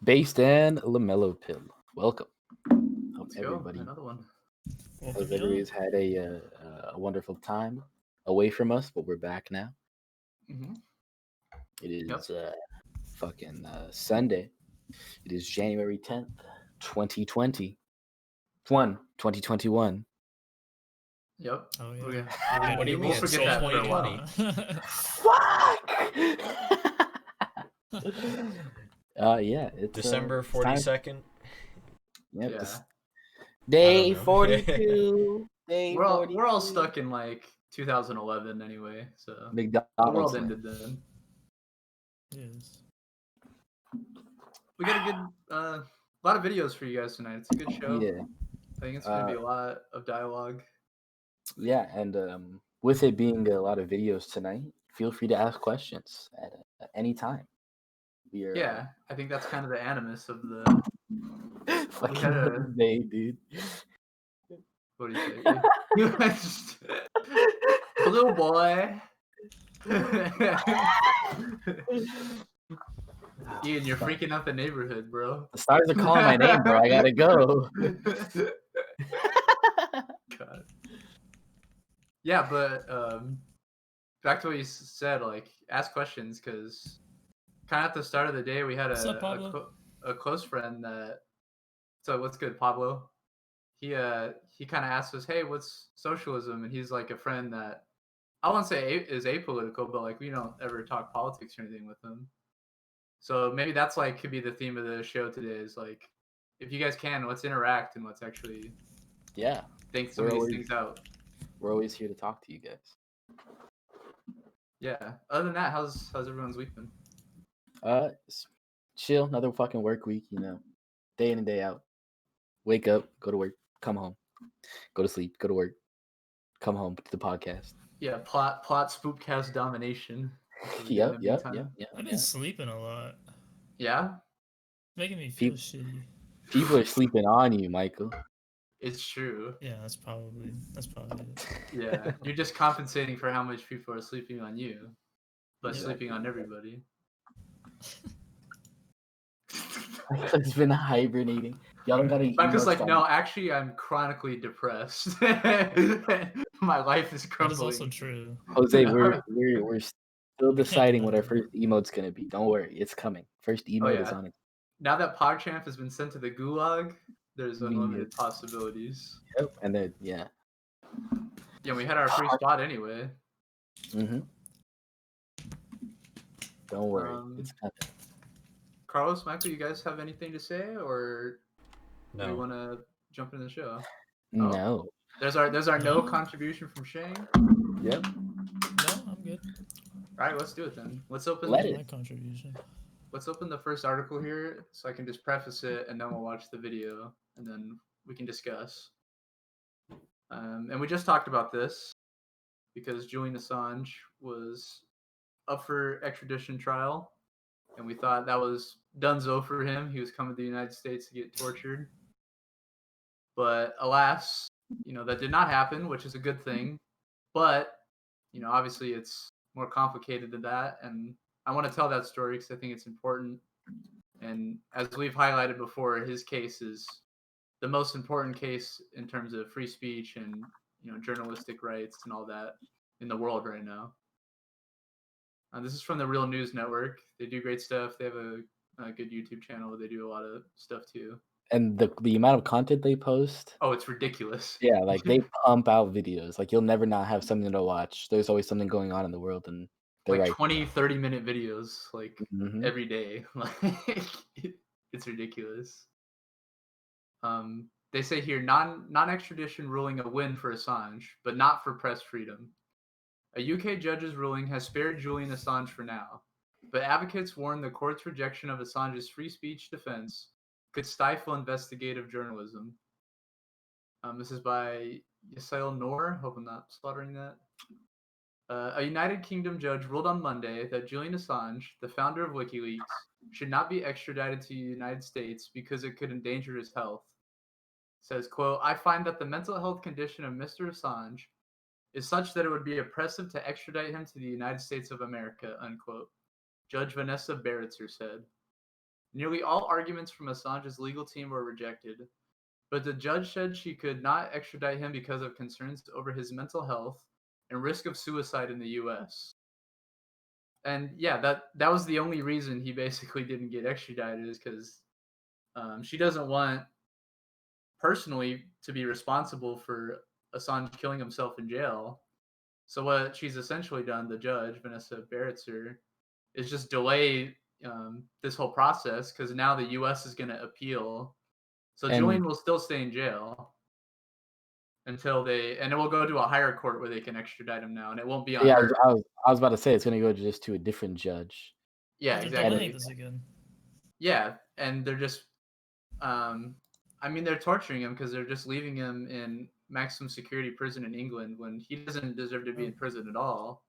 Based and LaMelo Pill. Welcome. Hope Let's everybody, go. Another one. hope everybody's had a wonderful time away from us, but we're back now. Mm-hmm. It is fucking Sunday. It is January 10th, 2020. 2021. Yep. Oh Okay. yeah. What do you mean? We'll forget that for a while. Fuck! Yeah, it's December it's time. 42nd. Yep, Yeah. day I don't know. 42. Day We're 42. all stuck in like 2011 anyway, so McDonald's. the world land. ended then. Yes. We got a good lot of videos for you guys tonight. It's a good show. Yeah. I think it's gonna be a lot of dialogue. Yeah, and with it being a lot of videos tonight, feel free to ask questions at any time. We are, Yeah, I think that's kind of the animus of the. fucking day, dude. What do you say? You just, little boy. Ian, you're freaking out the neighborhood, bro. The stars are calling my name, bro. I gotta go. God. Yeah, but back to what you said, like ask questions, because kind of at the start of the day we had a close friend that. So what's good, Pablo? He kind of asked us, hey, what's socialism? And he's like a friend that I won't say is apolitical, but like we don't ever talk politics or anything with him. So maybe that's like could be the theme of the show today is like, if you guys can, let's interact and let's actually think some of these things out. We're always here to talk to you guys. Yeah. Other than that, how's everyone's week been? Chill. Another fucking work week. Day in and day out. Wake up, go to work, come home, go to sleep, go to work, come home to the podcast. Yeah. Plot SPOOPCAST domination. Yep. I've been sleeping a lot. Yeah. Making me feel shitty. People are sleeping on you, Michael. It's true. Yeah, that's probably it. Yeah, you're just compensating for how much people are sleeping on you, but sleeping on everybody. Michael's been hibernating. Y'all don't gotta. Michael's like, no, actually, I'm chronically depressed. My life is crumbling. That's also true. Jose, we're still deciding what our first emote's gonna be. Don't worry, it's coming. First emote is on it. Now that PogChamp has been sent to the gulag, there's unlimited possibilities. Yep, and then yeah, we had our free spot anyway. Mm-hmm. Don't worry, it's coming. Carlos, Michael, you guys have anything to say, or no? Do we want to jump into the show? No. There's our no contribution from Shane. Yep. No, I'm good. All right, let's do it then. Let's open my contribution. Let's open the first article here, so I can just preface it, and then we'll watch the video, and then we can discuss. And we just talked about this because Julian Assange was up for extradition trial, and we thought that was donezo for him. He was coming to the United States to get tortured. But alas, that did not happen, which is a good thing. But, obviously it's more complicated than that. And I want to tell that story because I think it's important. And as we've highlighted before, his case is the most important case in terms of free speech and, journalistic rights and all that in the world right now. This is from the Real News Network. They do great stuff. They have a good YouTube channel where they do a lot of stuff too. And the amount of content they post. Oh, it's ridiculous. Yeah, like they pump out videos. Like you'll never not have something to watch. There's always something going on in the world, and like 20, 30-minute videos, like every day. Like it's ridiculous. They say here non-extradition ruling a win for Assange, but not for press freedom. A UK judge's ruling has spared Julian Assange for now, but advocates warn the court's rejection of Assange's free speech defense could stifle investigative journalism. This is by Yasail Noor. Hope I'm not slaughtering that. A United Kingdom judge ruled on Monday that Julian Assange, the founder of WikiLeaks, should not be extradited to the United States because it could endanger his health. It says, quote, I find that the mental health condition of Mr. Assange is such that it would be oppressive to extradite him to the United States of America, unquote. Judge Vanessa Barretzer said. Nearly all arguments from Assange's legal team were rejected, but the judge said she could not extradite him because of concerns over his mental health and risk of suicide in the U.S. And yeah, that was the only reason he basically didn't get extradited, is because she doesn't want personally to be responsible for Assange killing himself in jail. So what she's essentially done, the judge, Vanessa Barretzer, is just delay this whole process, because now the U.S. is going to appeal. So And- Julian will still stay in jail until and it will go to a higher court where they can extradite him now, and it won't be on Yeah, her. I was about to say it's gonna go just to a different judge. Yeah, They're exactly. delaying this again. Yeah, and they're just, they're torturing him because they're just leaving him in maximum security prison in England when he doesn't deserve to be in prison at all.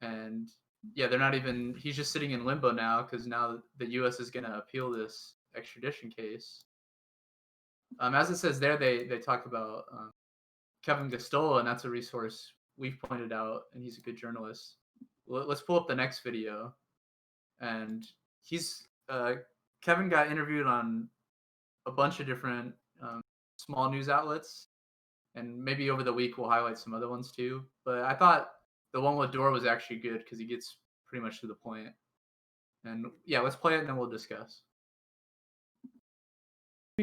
And yeah, they're not even. He's just sitting in limbo now because now the U.S. is going to appeal this extradition case. As it says there, they talk about Kevin Gastola, and that's a resource we've pointed out, and he's a good journalist. Let's pull up the next video, and Kevin got interviewed on a bunch of different small news outlets, and maybe over the week we'll highlight some other ones too. But I thought the one with Dora was actually good because he gets pretty much to the point. And yeah, let's play it and then we'll discuss.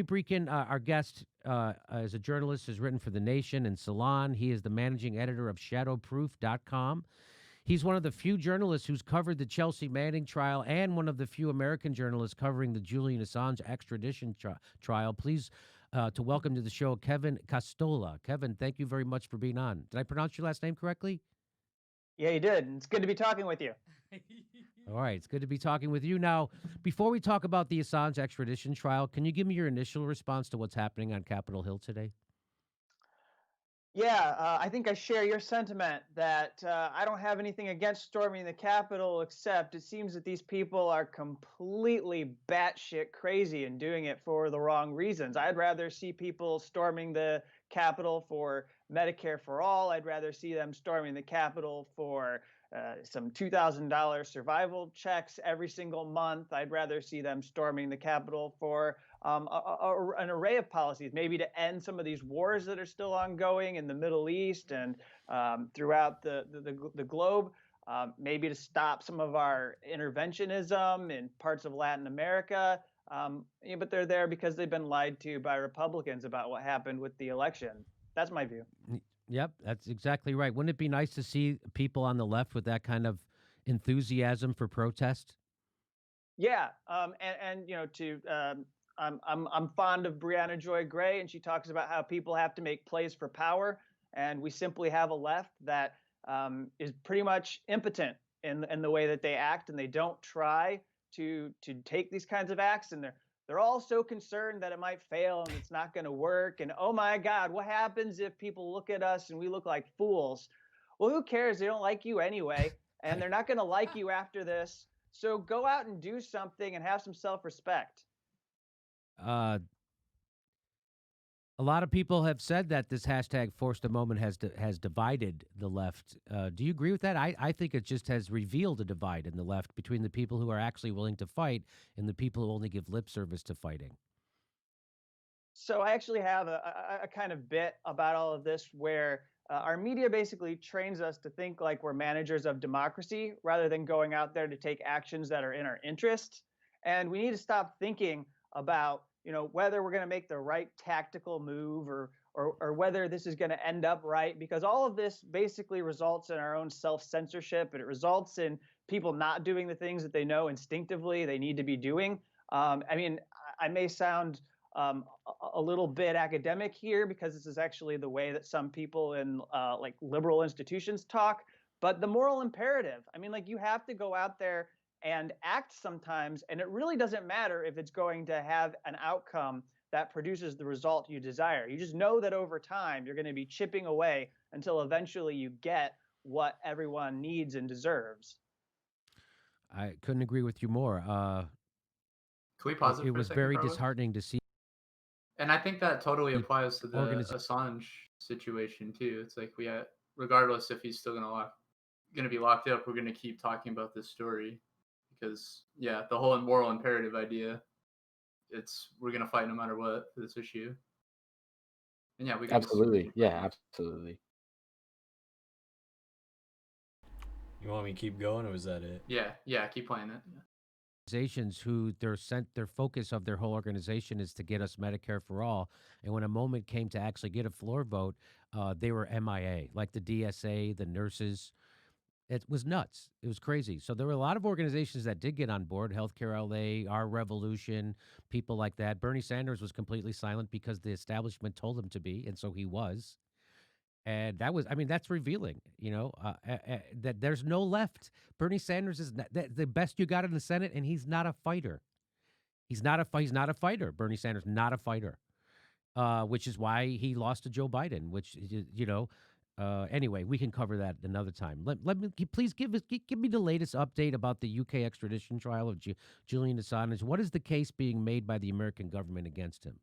Breakin, our guest, is a journalist, has written for The Nation and Salon. He is the managing editor of shadowproof.com. He's one of the few journalists who's covered the Chelsea Manning trial and one of the few American journalists covering the Julian Assange extradition trial. Please to welcome to the show Kevin Gastola. Kevin, thank you very much for being on. Did I pronounce your last name correctly? Yeah, you did. It's good to be talking with you. All right, it's good to be talking with you. Now, before we talk about the Assange extradition trial, can you give me your initial response to what's happening on Capitol Hill today? Yeah, I think I share your sentiment that I don't have anything against storming the Capitol, except it seems that these people are completely batshit crazy and doing it for the wrong reasons. I'd rather see people storming the Capitol for Medicare for all. I'd rather see them storming the Capitol for some $2,000 survival checks every single month. I'd rather see them storming the Capitol for an array of policies, maybe to end some of these wars that are still ongoing in the Middle East and throughout the globe, maybe to stop some of our interventionism in parts of Latin America. But they're there because they've been lied to by Republicans about what happened with the election. That's my view. Yep, that's exactly right. Wouldn't it be nice to see people on the left with that kind of enthusiasm for protest? Yeah, and I'm fond of Brianna Joy Gray, and she talks about how people have to make plays for power, and we simply have a left that is pretty much impotent in the way that they act, and they don't try to take these kinds of acts, and they're all so concerned that it might fail and it's not going to work. And oh my God, what happens if people look at us and we look like fools? Well, who cares? They don't like you anyway, and they're not going to like you after this. So go out and do something and have some self-respect. A lot of people have said that this hashtag forced a moment has divided the left. Do you agree with that? I think it just has revealed a divide in the left between the people who are actually willing to fight and the people who only give lip service to fighting. So I actually have a kind of bit about all of this where our media basically trains us to think like we're managers of democracy rather than going out there to take actions that are in our interest. And we need to stop thinking about, whether we're going to make the right tactical move or whether this is going to end up right, because all of this basically results in our own self-censorship, and it results in people not doing the things that they know instinctively they need to be doing. I may sound a little bit academic here because this is actually the way that some people in like liberal institutions talk, but the moral imperative, you have to go out there and act sometimes, and it really doesn't matter if it's going to have an outcome that produces the result you desire. You just know that over time you're going to be chipping away until eventually you get what everyone needs and deserves. I couldn't agree with you more. Can we pause it It for a was second, very Carlos? disheartening to see. And I think that totally The applies to the Assange situation too. It's like regardless if he's still going to be locked up, we're going to keep talking about this story because the whole moral imperative idea, we're gonna fight no matter what for this issue. And we can absolutely, absolutely. You want me to keep going, or was that it? Yeah, keep playing it. Organizations who their focus of their whole organization is to get us Medicare for all, and when a moment came to actually get a floor vote, they were MIA, like the DSA, the nurses. It was nuts. It was crazy. So there were a lot of organizations that did get on board, Healthcare LA, Our Revolution, people like that. Bernie Sanders was completely silent because the establishment told him to be, and so he was. And that's revealing, that there's no left. Bernie Sanders is the best you got in the Senate, and he's not a fighter. He's not a fighter. Bernie Sanders, not a fighter, which is why he lost to Joe Biden, which, anyway, we can cover that another time. Let me please give me the latest update about the UK extradition trial of Julian Assange. What is the case being made by the American government against him?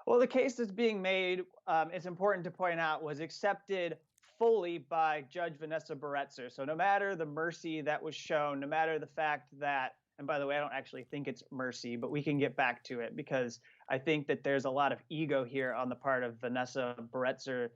Well, the case that's being made, it's important to point out, was accepted fully by Judge Vanessa Barretzer. So no matter the mercy that was shown, no matter the fact that, and by the way, I don't actually think it's mercy, but we can get back to it because I think that there's a lot of ego here on the part of Vanessa Barretzer,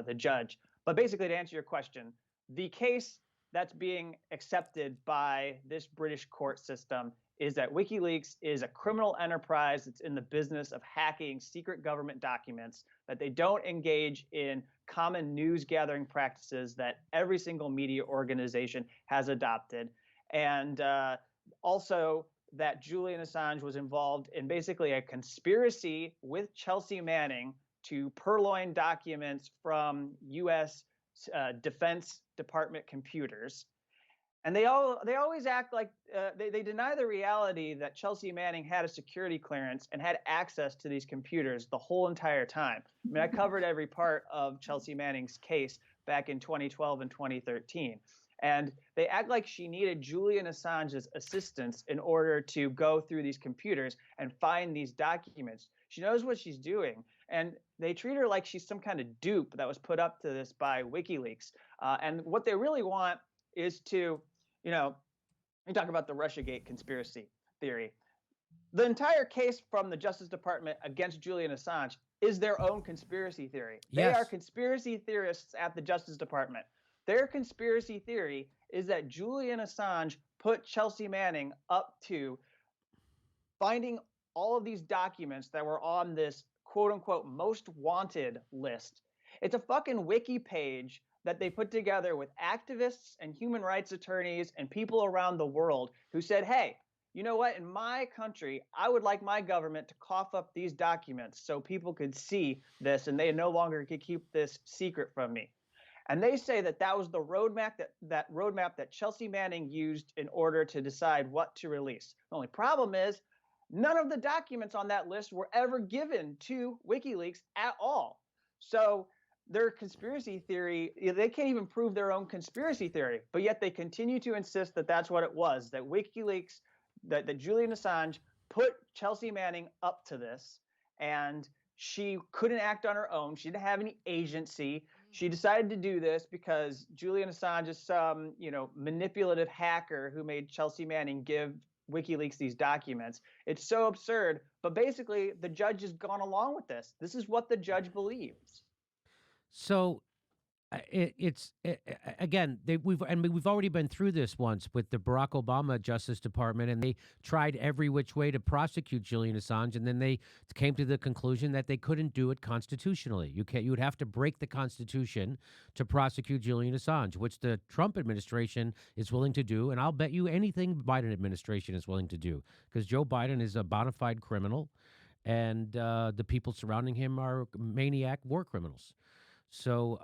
the judge. But basically, to answer your question, the case that's being accepted by this British court system is that WikiLeaks is a criminal enterprise that's in the business of hacking secret government documents, that they don't engage in common news gathering practices that every single media organization has adopted, and also that Julian Assange was involved in basically a conspiracy with Chelsea Manning to purloin documents from U.S. Defense Department computers. And they always act like they deny the reality that Chelsea Manning had a security clearance and had access to these computers the whole entire time. I mean, I covered every part of Chelsea Manning's case back in 2012 and 2013. And they act like she needed Julian Assange's assistance in order to go through these computers and find these documents. She knows what she's doing. And they treat her like she's some kind of dupe that was put up to this by WikiLeaks. And what they really want is to, you talk about the Russiagate conspiracy theory. The entire case from the Justice Department against Julian Assange is their own conspiracy theory. Yes. They are conspiracy theorists at the Justice Department. Their conspiracy theory is that Julian Assange put Chelsea Manning up to finding all of these documents that were on this quote unquote most wanted list. It's a fucking wiki page that they put together with activists and human rights attorneys and people around the world who said, hey, you know what? In my country, I would like my government to cough up these documents so people could see this and they no longer could keep this secret from me. And they say that that was the roadmap that Chelsea Manning used in order to decide what to release. The only problem is none of the documents on that list were ever given to WikiLeaks at all. So their conspiracy theory, they can't even prove their own conspiracy theory, but yet they continue to insist that that's what it was, that WikiLeaks, that Julian Assange put Chelsea Manning up to this, and she couldn't act on her own. She didn't have any agency. She decided to do this because Julian Assange is some, manipulative hacker who made Chelsea Manning give WikiLeaks these documents. It's so absurd, but basically the judge has gone along with this. This is what the judge believes. So again, we've already been through this once with the Barack Obama Justice Department, and they tried every which way to prosecute Julian Assange, and then they came to the conclusion that they couldn't do it constitutionally. You would have to break the Constitution to prosecute Julian Assange, which the Trump administration is willing to do, and I'll bet you anything the Biden administration is willing to do, because Joe Biden is a bona fide criminal, and the people surrounding him are maniac war criminals. So,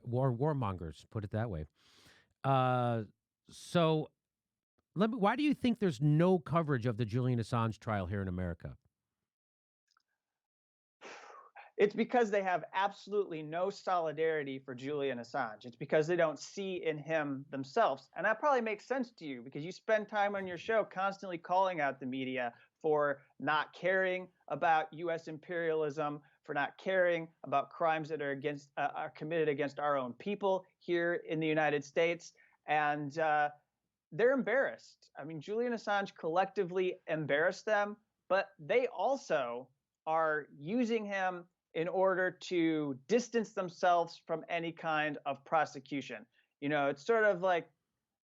warmongers, put it that way. So, why do you think there's no coverage of the Julian Assange trial here in America? It's because they have absolutely no solidarity for Julian Assange. It's because they don't see in him themselves. And that probably makes sense to you because you spend time on your show constantly calling out the media for not caring about U.S. imperialism, for not caring about crimes that are committed against our own people here in the United States. And they're embarrassed. I mean, Julian Assange collectively embarrassed them, but they also are using him in order to distance themselves from any kind of prosecution. It's sort of like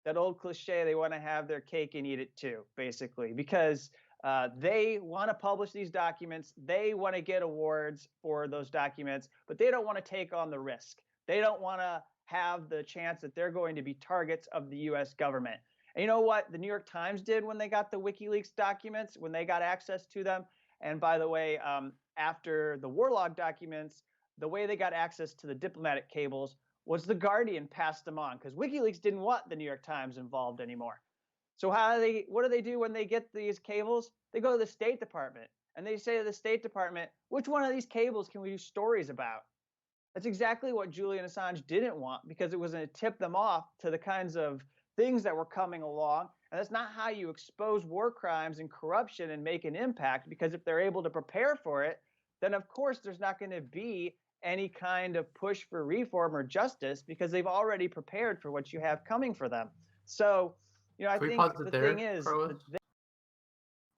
that old cliche, they want to have their cake and eat it too, basically, because they want to publish these documents. They want to get awards for those documents, but they don't want to take on the risk. They don't want to have the chance that they're going to be targets of the US government. And you know what the New York Times did when they got the WikiLeaks documents, when they got access to them? And by the way, after the war log documents, the way they got access to the diplomatic cables was The Guardian passed them on, because WikiLeaks didn't want the New York Times involved anymore. So what do they do when they get these cables? They go to the State Department and they say to the State Department, which one of these cables can we do stories about? That's exactly what Julian Assange didn't want, because it was going to tip them off to the kinds of things that were coming along. And that's not how you expose war crimes and corruption and make an impact, because if they're able to prepare for it, then of course there's not going to be any kind of push for reform or justice, because they've already prepared for what you have coming for them. So, I think the thing is,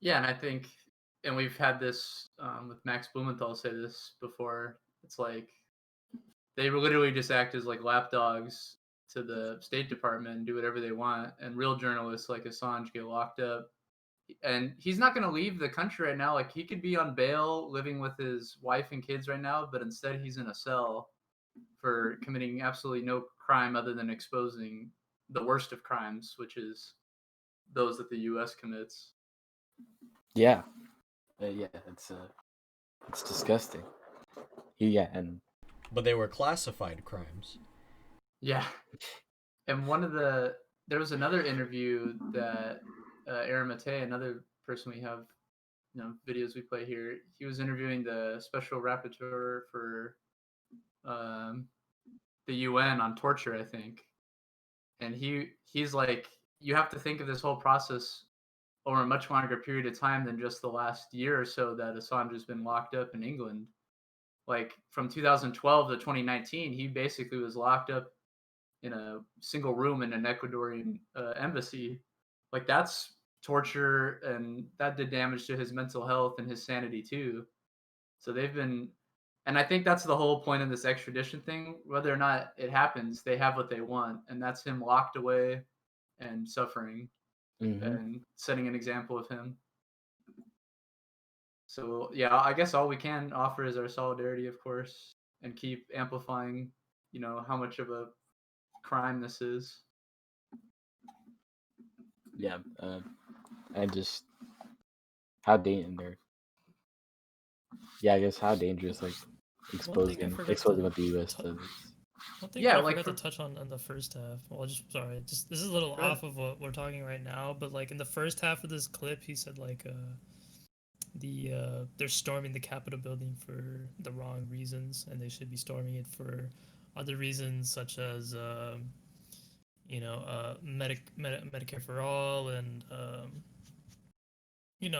yeah, and I think, and we've had this with Max Blumenthal say this before. It's like they literally just act as like lapdogs to the State Department and do whatever they want, and real journalists like Assange get locked up. And he's not going to leave the country right now. Like, he could be on bail living with his wife and kids right now, but instead he's in a cell for committing absolutely no crime other than exposing the worst of crimes, which is those that the U.S. commits. Yeah. It's disgusting. But they were classified crimes. Yeah. And there was another interview that Aaron Mate, another person we have, videos we play here, he was interviewing the special rapporteur for the UN on torture, I think. And he's like, you have to think of this whole process over a much longer period of time than just the last year or so that Assange has been locked up in England. Like, from 2012 to 2019, he basically was locked up in a single room in an Ecuadorian embassy. Like, that's torture, and that did damage to his mental health and his sanity too. So they've been, and I think that's the whole point of this extradition thing. Whether or not it happens, they have what they want, and that's him locked away and suffering, and setting an example of him. So yeah, I guess all we can offer is our solidarity, of course, and keep amplifying, how much of a crime this is. Yeah, and just how dangerous. Yeah, I guess how dangerous, like exposing what the U.S. does. One thing I forgot to touch on in the first half. Well, this is a little off of what we're talking right now, but like in the first half of this clip, he said like they're storming the Capitol building for the wrong reasons, and they should be storming it for other reasons, such as Medicare for all, and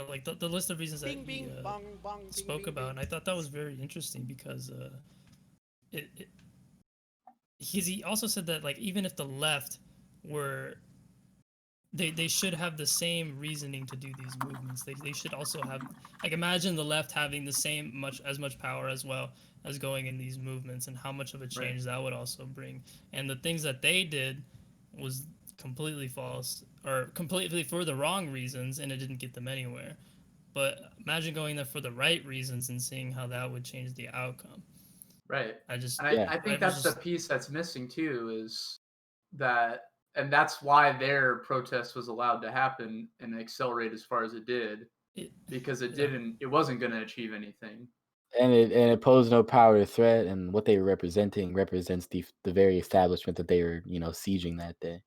like the list of reasons that he spoke about. And I thought that was very interesting, because he also said that, like, even if the left were, they should have the same reasoning to do these movements. They should also have, like, imagine the left having as much power as well as going in these movements, and how much of a change that would also bring. And the things that they did was completely false, or completely for the wrong reasons, and it didn't get them anywhere. But imagine going there for the right reasons and seeing how that would change the outcome. Right. I think that's the piece that's missing too, is that, and that's why their protest was allowed to happen and accelerate as far as it did, because it wasn't going to achieve anything. And it posed no power threat, and what they were representing represents the very establishment that they were, sieging that day.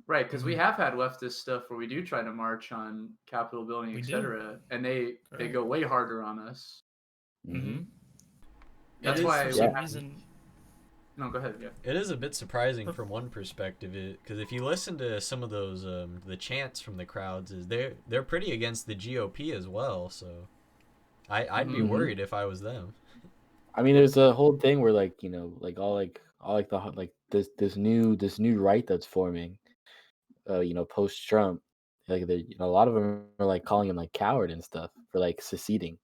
Right, because we have had leftist stuff where we do try to march on Capitol building, etc., and they go way harder on us. Mm-hmm. That's why. No, go ahead. Yeah. It is a bit surprising from one perspective, because if you listen to some of those the chants from the crowds, they're pretty against the GOP as well. So I'd be worried if I was them. I mean, there's a whole thing where this new right that's forming. post Trump, like a lot of them are like calling him like coward and stuff for like seceding.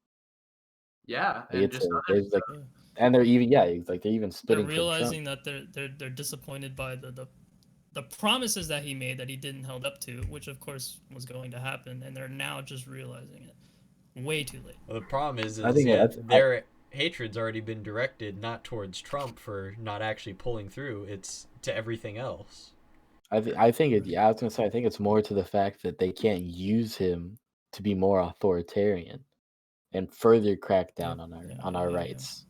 Yeah, Like, and just other it's like, stuff. and they're even it's like they're even They're splitting from realizing Trump. that they're disappointed by the promises that he made that he didn't held up to, which of course was going to happen, and they're now just realizing it way too late. Well, the problem is I think their hatred's already been directed not towards Trump for not actually pulling through. It's to everything else. I think I was gonna say I think it's more to the fact that they can't use him to be more authoritarian and further crack down on our rights.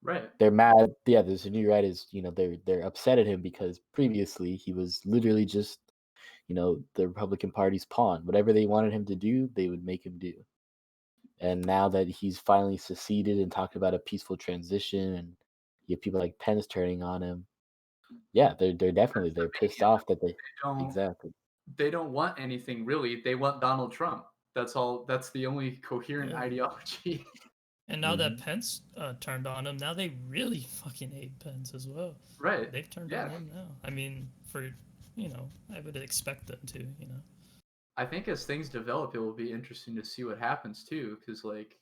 Right. They're mad. Yeah, this new right is they're upset at him because previously he was literally just the Republican Party's pawn. Whatever they wanted him to do, they would make him do. And now that he's finally seceded and talked about a peaceful transition, and you have people like Pence turning on him, yeah, they're definitely pissed off that they exactly. They don't want anything really. They want Donald Trump. That's all. That's the only coherent ideology. And now that Pence turned on him, now they really fucking hate Pence as well. Right. They've turned on him now. I mean, I would expect them to, I think as things develop, it will be interesting to see what happens too. Because like,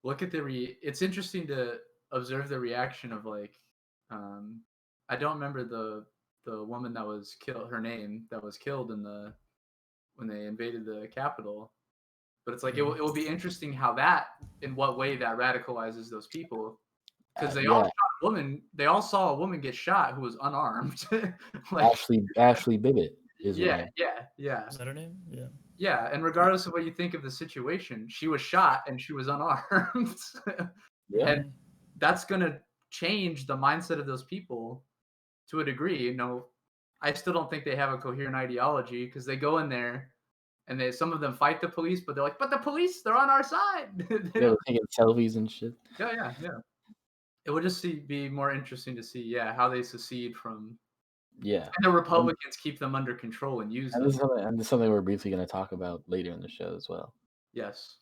look at it's interesting to observe the reaction of like, I don't remember the woman that was killed. Her name that was killed when they invaded the Capitol. But it's like it will be interesting how in what way that radicalizes those people, because they all shot a woman. They all saw a woman get shot who was unarmed. Like, Ashley Bibbett is her name. Yeah. Is that her name? Yeah. Yeah, and regardless of what you think of the situation, she was shot and she was unarmed. And that's gonna change the mindset of those people to a degree. I still don't think they have a coherent ideology because they go in there. And some of them fight the police, but they're like, but the police, they're on our side. They're taking selfies and shit. Yeah. It would just be more interesting to see, how they secede from. Yeah. And the Republicans keep them under control and use them. This is something we're briefly going to talk about later in the show as well. Yes.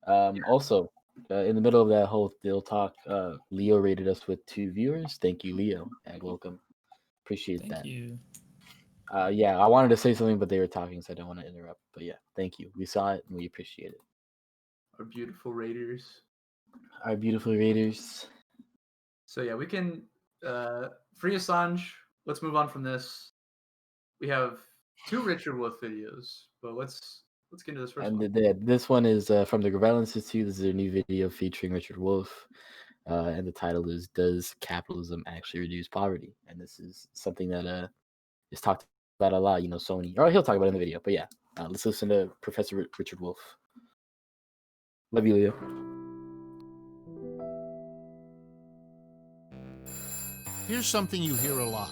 Also, in the middle of that whole deal talk, Leo rated us with 2 viewers. Thank you, Leo, and welcome. Appreciate that. Thank you. I wanted to say something, but they were talking, so I don't want to interrupt. But yeah, thank you. We saw it and we appreciate it. Our beautiful Raiders. So yeah, we can free Assange. Let's move on from this. We have 2 Richard Wolff videos, but let's get into this first one. This one is from the Gravel Institute. This is a new video featuring Richard Wolff, and the title is "Does Capitalism Actually Reduce Poverty?" And this is something that is talked about a lot, Sony. Or he'll talk about it in the video, but yeah, let's listen to Professor Richard Wolff. Love you, Leo. Here's something you hear a lot.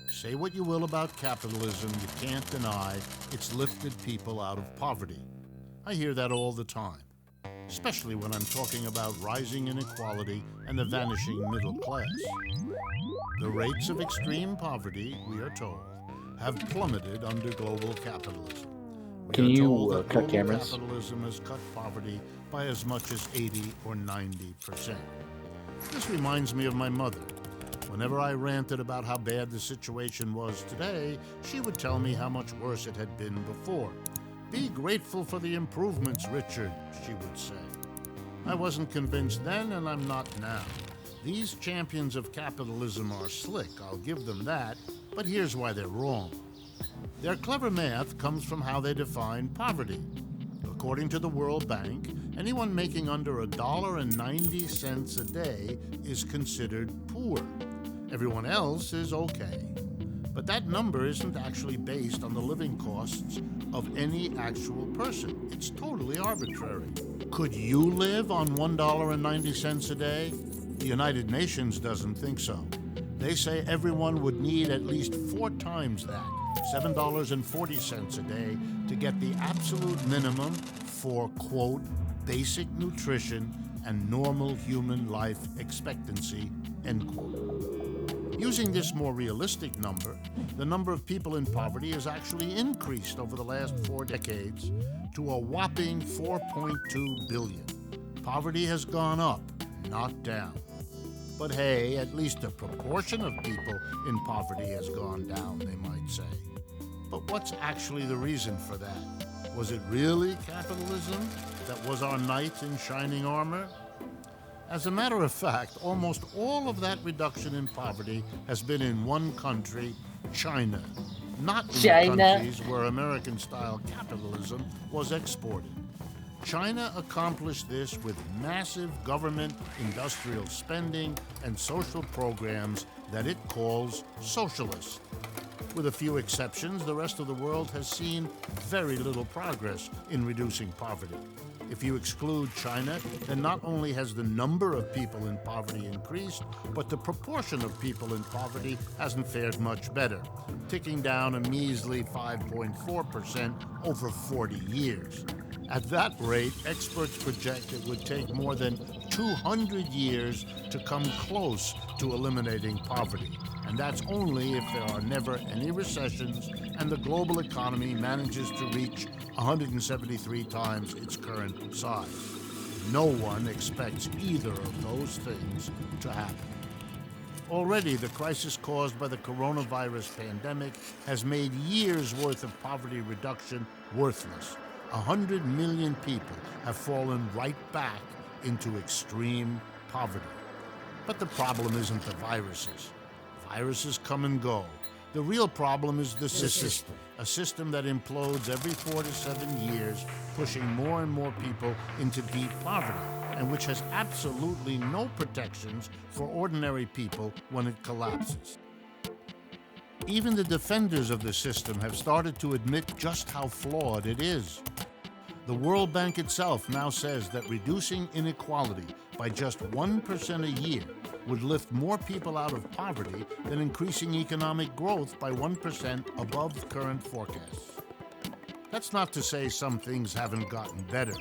Say what you will about capitalism, you can't deny it's lifted people out of poverty. I hear that all the time, especially when I'm talking about rising inequality and the vanishing middle class. The rates of extreme poverty, we are told, have plummeted under global capitalism. Can you cut cameras? Capitalism has cut poverty by as much as 80 or 90%. This reminds me of my mother. Whenever I ranted about how bad the situation was today, she would tell me how much worse it had been before. Be grateful for the improvements, Richard, she would say. I wasn't convinced then, and I'm not now. These champions of capitalism are slick, I'll give them that, but here's why they're wrong. Their clever math comes from how they define poverty. According to the World Bank, anyone making under $1.90 a day is considered poor. Everyone else is okay. But that number isn't actually based on the living costs of any actual person. It's totally arbitrary. Could you live on $1.90 a day? The United Nations doesn't think so. They say everyone would need at least 4 times that, $7.40 a day, to get the absolute minimum for, quote, basic nutrition and normal human life expectancy, end quote. Using this more realistic number, the number of people in poverty has actually increased over the last 4 decades to a whopping 4.2 billion. Poverty has gone up, not down. But hey, at least the proportion of people in poverty has gone down, they might say. But what's actually the reason for that? Was it really capitalism that was our knight in shining armor? As a matter of fact, almost all of that reduction in poverty has been in one country, China, not in the countries where American-style capitalism was exported. China accomplished this with massive government industrial spending and social programs that it calls socialist. With a few exceptions, the rest of the world has seen very little progress in reducing poverty. If you exclude China, then not only has the number of people in poverty increased, but the proportion of people in poverty hasn't fared much better, ticking down a measly 5.4% over 40 years. At that rate, experts project it would take more than 200 years to come close to eliminating poverty. And that's only if there are never any recessions and the global economy manages to reach 173 times its current size. No one expects either of those things to happen. Already, the crisis caused by the coronavirus pandemic has made years' worth of poverty reduction worthless. 100 million people have fallen right back into extreme poverty. But the problem isn't the viruses. Viruses come and go. The real problem is the system, a system that implodes every 4 to 7 years, pushing more and more people into deep poverty, and which has absolutely no protections for ordinary people when it collapses. Even the defenders of the system have started to admit just how flawed it is. The World Bank itself now says that reducing inequality by just 1% a year would lift more people out of poverty than increasing economic growth by 1% above current forecasts. That's not to say some things haven't gotten better,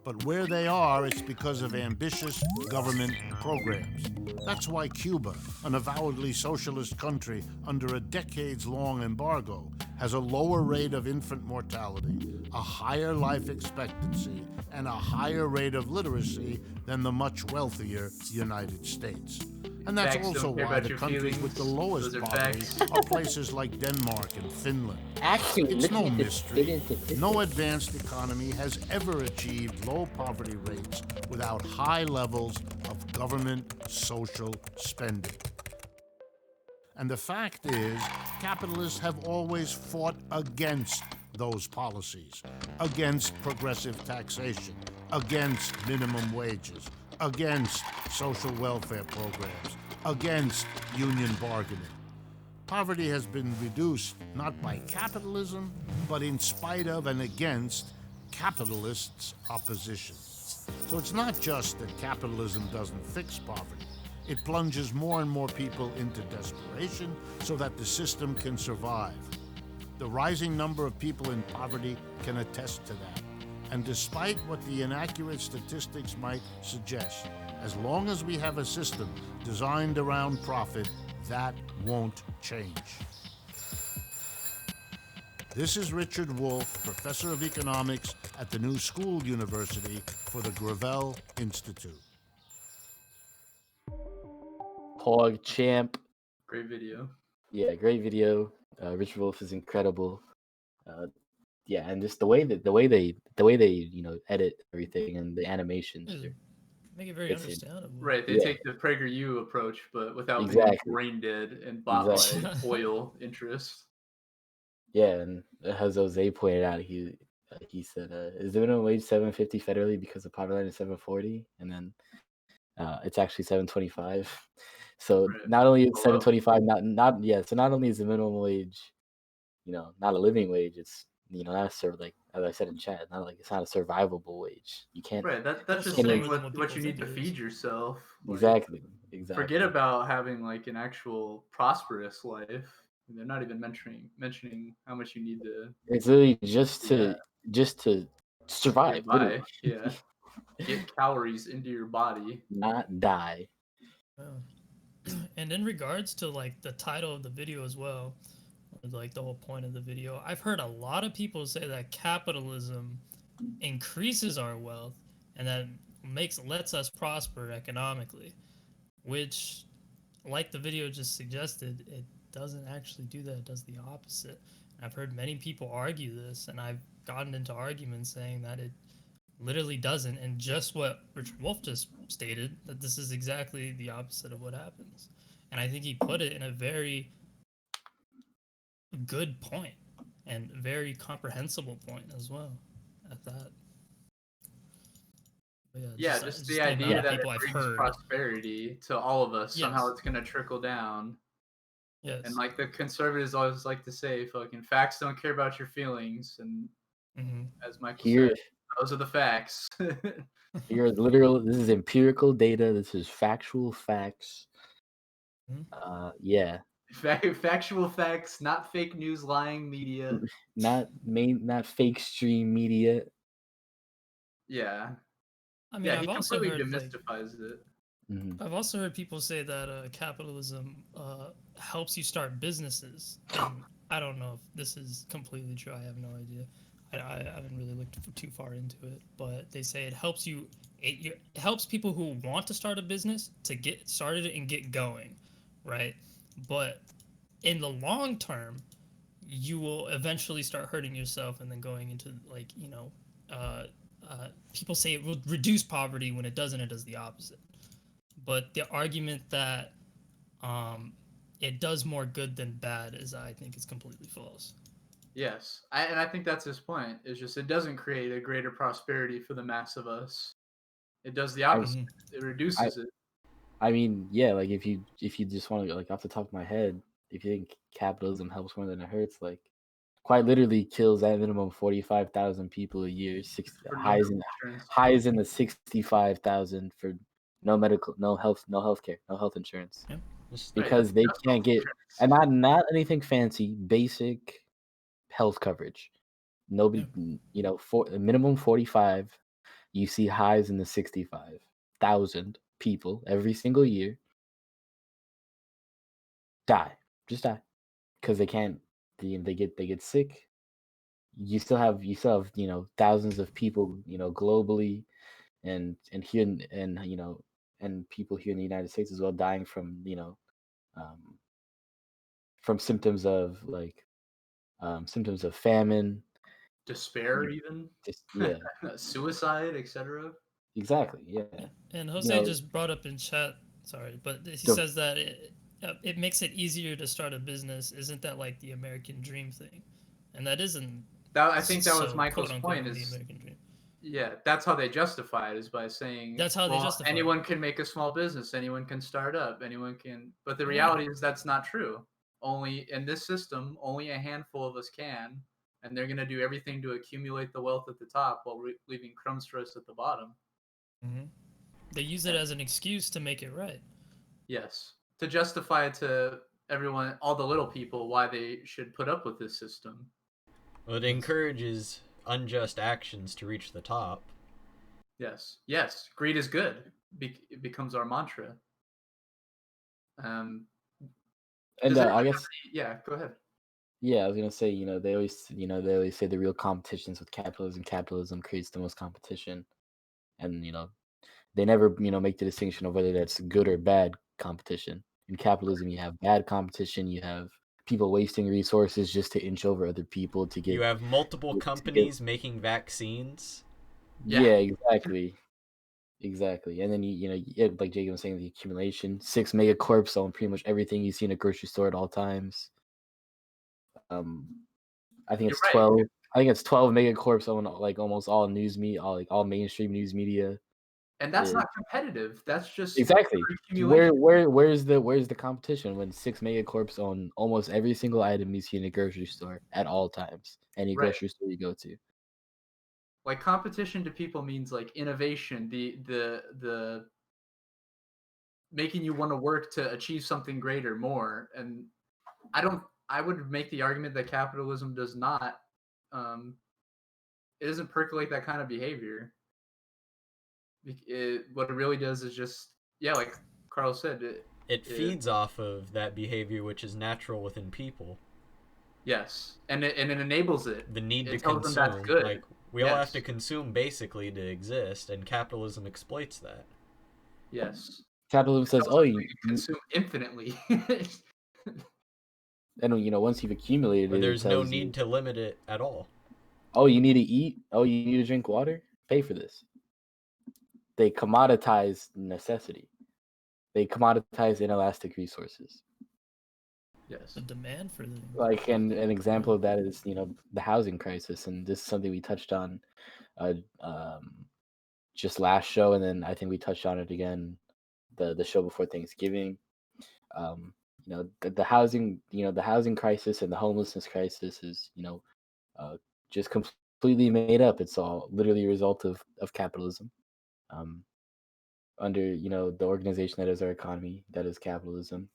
but where they are, it's because of ambitious government programs. That's why Cuba, an avowedly socialist country under a decades-long embargo, has a lower rate of infant mortality, a higher life expectancy, and a higher rate of literacy than the much wealthier United States. And that's Facts also don't care why about the your countries feelings. with the lowest Those are poverty facts. are places like Denmark and Finland. Actually, It's no looking at the mystery. statistics, No advanced economy has ever achieved low poverty rates without high levels of government social spending. And the fact is, capitalists have always fought against those policies, against progressive taxation, against minimum wages, against social welfare programs, against union bargaining. Poverty has been reduced not by capitalism, but in spite of and against capitalists' opposition. So it's not just that capitalism doesn't fix poverty. It plunges more and more people into desperation so that the system can survive. The rising number of people in poverty can attest to that. And despite what the inaccurate statistics might suggest, as long as we have a system designed around profit, that won't change. This is Richard Wolff, professor of economics at the New School University for the Gravel Institute. Pog champ. Great video. Yeah, great video. Richard Wolff is incredible. Yeah, and just the way they edit everything and the animations. Make it very It's understandable. Right, they Yeah. take the PragerU approach, but without Exactly. being brain dead and bot Exactly. like oil interests. Yeah, and as Jose pointed out, he said, "Is the minimum wage $7.50 federally because the poverty line is $7.40, and then it's actually $7.25." So Right. not only is Hello. $7.25 so not only is the minimum wage, not a living wage, it's not like as I said in chat, it's not a survivable wage. You can't Right, that's That's just lower saying than what what people you need think to it feed is. yourself. Like, exactly. Forget about having like an actual prosperous life. They're not even mentioning how much you need to It's literally just to survive, get by. literally. Yeah, get calories into your body. Not die. And in regards to like the title of the video as well, like the whole point of the video, I've heard a lot of people say that capitalism increases our wealth and that lets us prosper economically, which, like the video just suggested, it doesn't actually do that. It does the opposite. I've heard many people argue this, and I've gotten into arguments saying that it literally doesn't, and just what Richard Wolff just stated, that this is exactly the opposite of what happens. And I think he put it in a very good point and very comprehensible point as well at that. But just the idea that it I've brings heard. prosperity to all of us. Somehow Yes. it's going to trickle down. Yes. And like the conservatives always like to say, fucking facts don't care about your feelings. And as Michael said, those are the facts. Here is literal. This is empirical data. This is factual facts. Yeah. Factual facts, not fake news, lying media. Not fake stream media. Yeah. I mean, Yeah, I've he also completely heard, demystifies it. I've also heard people say that capitalism helps you start businesses. And I don't know if this is completely true. I have no idea. I haven't really looked too far into it, but they say it helps you. It helps people who want to start a business to get started and get going, right? But in the long term, you will eventually start hurting yourself and then going into people say it will reduce poverty. When it doesn't, it does the opposite. But the argument that it does more good than bad I think is completely false. Yes, I think that's his point. It's just it doesn't create a greater prosperity for the mass of us. It does the opposite. It reduces it. I mean, yeah, like if you just want to, like, off the top of my head, if you think capitalism helps more than it hurts, like, quite literally kills at minimum 45,000 people a year. Highs in the 65,000 for no health insurance. Yeah. Because they can't get, and not anything fancy, basic health coverage. Nobody, for a minimum 45, you see highs in the 65,000 people every single year just die because they can't. They get sick. You still have thousands of people globally, and here and people here in the United States as well dying from from symptoms of famine, despair, even suicide, etc. Exactly. Yeah. And Jose just brought up in chat. Sorry, but he says that it makes it easier to start a business. Isn't that like the American dream thing? And that isn't. I think that was Michael's quote, point. Is the American dream. Yeah, that's how they justify it, is by saying that's how they justify anyone can make a small business, anyone can start up, anyone can. But the reality is that's not true. Only in this system, only a handful of us can, and they're going to do everything to accumulate the wealth at the top while leaving crumbs for us at the bottom. They use it as an excuse to make it right. Yes, to justify to everyone, all the little people, why they should put up with this system. Well, it encourages unjust actions to reach the top. Yes, greed is good. It becomes our mantra. And I guess, go ahead. Yeah, I was gonna say, they always say the real competitions with capitalism. Capitalism creates the most competition, and they never make the distinction of whether that's good or bad competition. In capitalism, you have bad competition. You have people wasting resources just to inch over other people to get. You have multiple companies making vaccines. Yeah, exactly. And then like Jacob was saying, the accumulation. 6 megacorps own pretty much everything you see in a grocery store at all times. I think it's 12. Right. I think it's 12 megacorps own like almost all news media, all mainstream news media. And that's not competitive. That's just exactly where's the competition when 6 megacorps own almost every single item you see in a grocery store at all times, any grocery store you go to. Like, competition to people means like innovation, the making you want to work to achieve something greater, more. And I would make the argument that capitalism does not. It doesn't percolate that kind of behavior. What it really does is just, like Carl said, it feeds off of that behavior which is natural within people. Yes, and it enables it. The need to tells consume. them that's good. Like, we all have to consume basically to exist, and capitalism exploits that. Yes. Capitalism says, you consume infinitely. And once you've accumulated Or it, there's it no tells need you, to limit it at all. oh, you need to eat. Oh, you need to drink water. Pay for this. They commoditize necessity. They commoditize inelastic resources. The demand for them. Like, and an example of that is the housing crisis, and this is something we touched on just last show, and then I think we touched on it again the show before Thanksgiving. The housing crisis and the homelessness crisis is just completely made up. It's all literally a result of capitalism. Under the organization that is our economy, that is capitalism,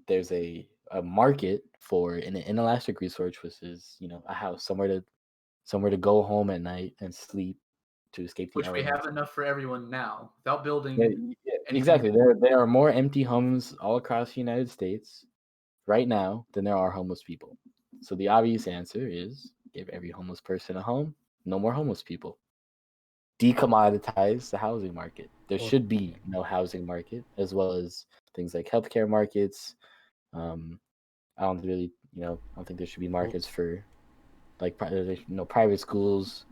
there's a market for an inelastic resource, which is a house, somewhere to go home at night and sleep to escape the Which we elements. have enough for everyone now, without building anything. Exactly. There are more empty homes all across the United States right now than there are homeless people. So the obvious answer is give every homeless person a home, no more homeless people. Decommoditize the housing market. There should be no housing market, as well as things like healthcare markets. I don't think there should be markets for like private schools.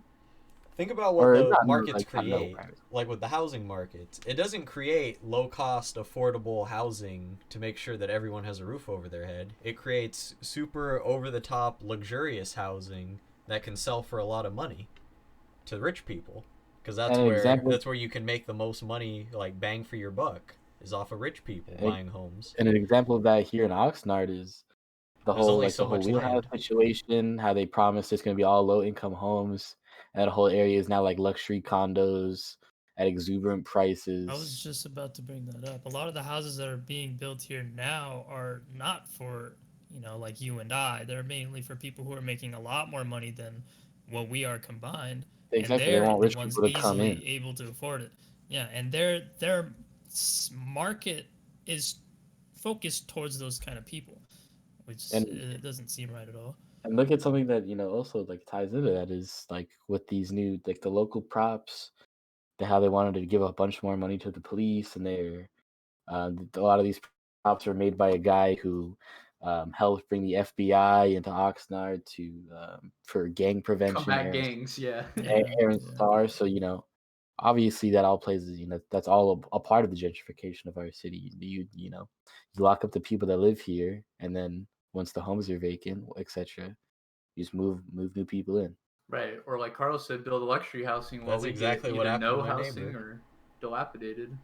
Think about what the markets not create. Like with the housing markets, it doesn't create low-cost, affordable housing to make sure that everyone has a roof over their head. It creates super over-the-top, luxurious housing that can sell for a lot of money to rich people. Because that's where you can make the most money, like bang for your buck, is off of rich people buying homes. And an example of that here in Oxnard is the whole wheelhouse situation. How they promised it's going to be all low-income homes, and that whole area is now like luxury condos at exuberant prices. I was just about to bring that up. A lot of the houses that are being built here now are not for like you and I. They're mainly for people who are making a lot more money than what we are combined. Exactly, and they want they're rich the ones people to come in. easily able to afford it. Yeah, and their market is focused towards those kind of people, which it doesn't seem right at all. And look at something that also like ties into that is like with these new like the local props, how they wanted to give a bunch more money to the police, and they're a lot of these props are made by a guy who helped bring the FBI into Oxnard for gang prevention. Combat gangs, yeah. Aaron Starr. So obviously that all plays. That's all a part of the gentrification of our city. You lock up the people that live here, and then once the homes are vacant, etc., you just move new people in. Right, or like Carlos said, build a luxury housing while we exactly get what either happened no to my housing neighbor. or dilapidated.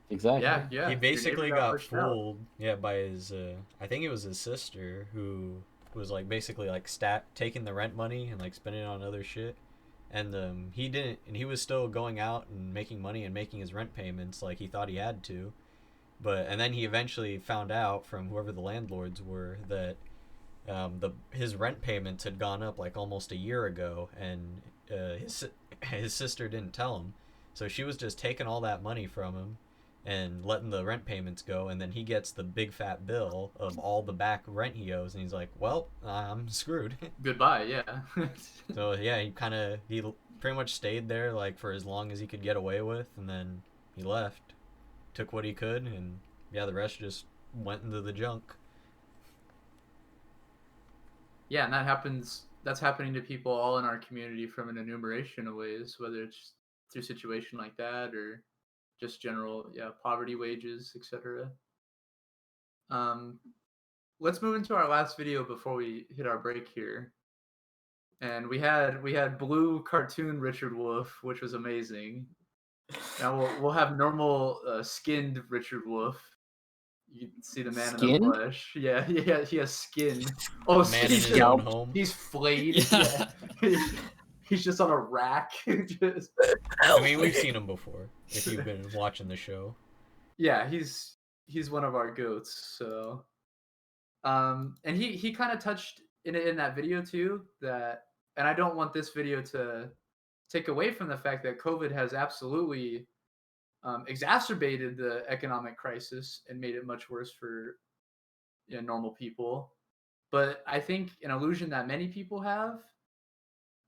Exactly. Yeah. He basically got fooled, by his. I think it was his sister who was like basically like taking the rent money and like spending it on other shit, and he didn't, and he was still going out and making money and making his rent payments like he thought he had to, and then he eventually found out from whoever the landlords were that his rent payments had gone up like almost a year ago, and his sister didn't tell him, so she was just taking all that money from him and letting the rent payments go, and then he gets the big fat bill of all the back rent he owes, and he's like, well, I'm screwed. Goodbye. Yeah. So yeah, he pretty much stayed there like for as long as he could get away with, and then he left, took what he could, and the rest just went into the junk. Yeah, and that's happening to people all in our community from an enumeration of ways, whether it's through a situation like that or just general poverty, wages, etc. Let's move into our last video before we hit our break here. And we had blue cartoon Richard Wolff, which was amazing. Now we'll have normal skinned Richard Wolff. You can see the man in the flesh. Yeah, he has skin. Oh, man in his own home. He's flayed. Yeah. He's just on a rack. I mean, we've seen him before if you've been watching the show. Yeah, he's one of our goats. So, and he kind of touched in that video too that, and I don't want this video to take away from the fact that COVID has absolutely exacerbated the economic crisis and made it much worse for normal people. But I think an illusion that many people have,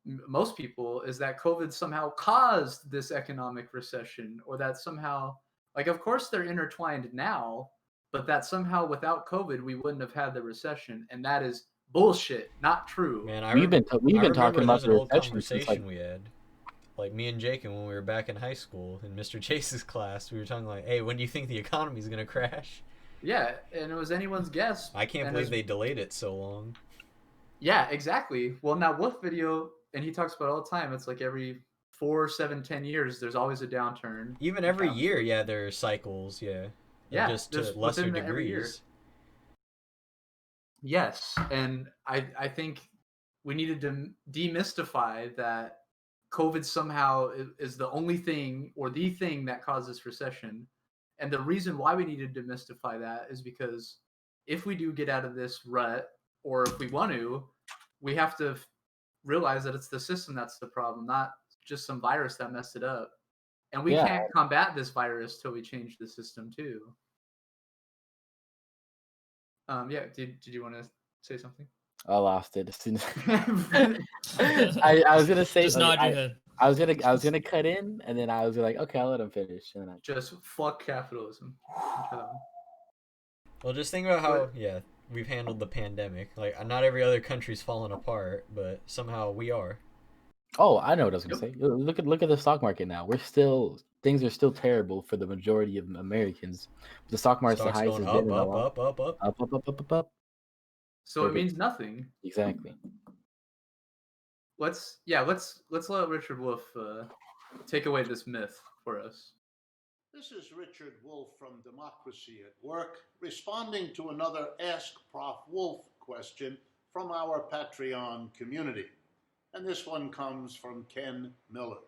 most people, is that COVID somehow caused this economic recession, or that somehow, like, of course they're intertwined now, but that somehow without COVID we wouldn't have had the recession, and that is bullshit, not true. Man, We've been remember talking about there's an the old recession since conversation we had. Like me and Jacan when we were back in high school in Mr. Chase's class, we were talking like, hey, when do you think the economy's going to crash? Yeah, and it was anyone's guess. I can't believe they delayed it so long. Yeah, exactly. Well, now Wolff video, and he talks about it all the time, it's like every 4, 7, 10 years, there's always a downturn. Even every year, yeah, there are cycles, yeah. Yeah, just to lesser degrees. Yes, and I think we needed to demystify that COVID somehow is the only thing or the thing that causes recession. And the reason why we need to demystify that is because if we do get out of this rut, or if we want to, we have to realize that it's the system that's the problem, not just some virus that messed it up. And we can't combat this virus till we change the system too. Yeah, did you want to say something? I lost it as soon as I was gonna say. Just nod your head. I was gonna cut in, and then I was like, okay, I'll let him finish. And then just fuck capitalism. Well, just think about how we've handled the pandemic. Like, not every other country's fallen apart, but somehow we are. Oh, I know what I was gonna say. Look at the stock market now. Things are still terrible for the majority of Americans. The stock market's the highest it's been in a while. Up. So it means nothing. Exactly. Let's let Richard Wolff take away this myth for us. This is Richard Wolff from Democracy at Work, responding to another Ask Prof. Wolff question from our Patreon community. And this one comes from Ken Miller.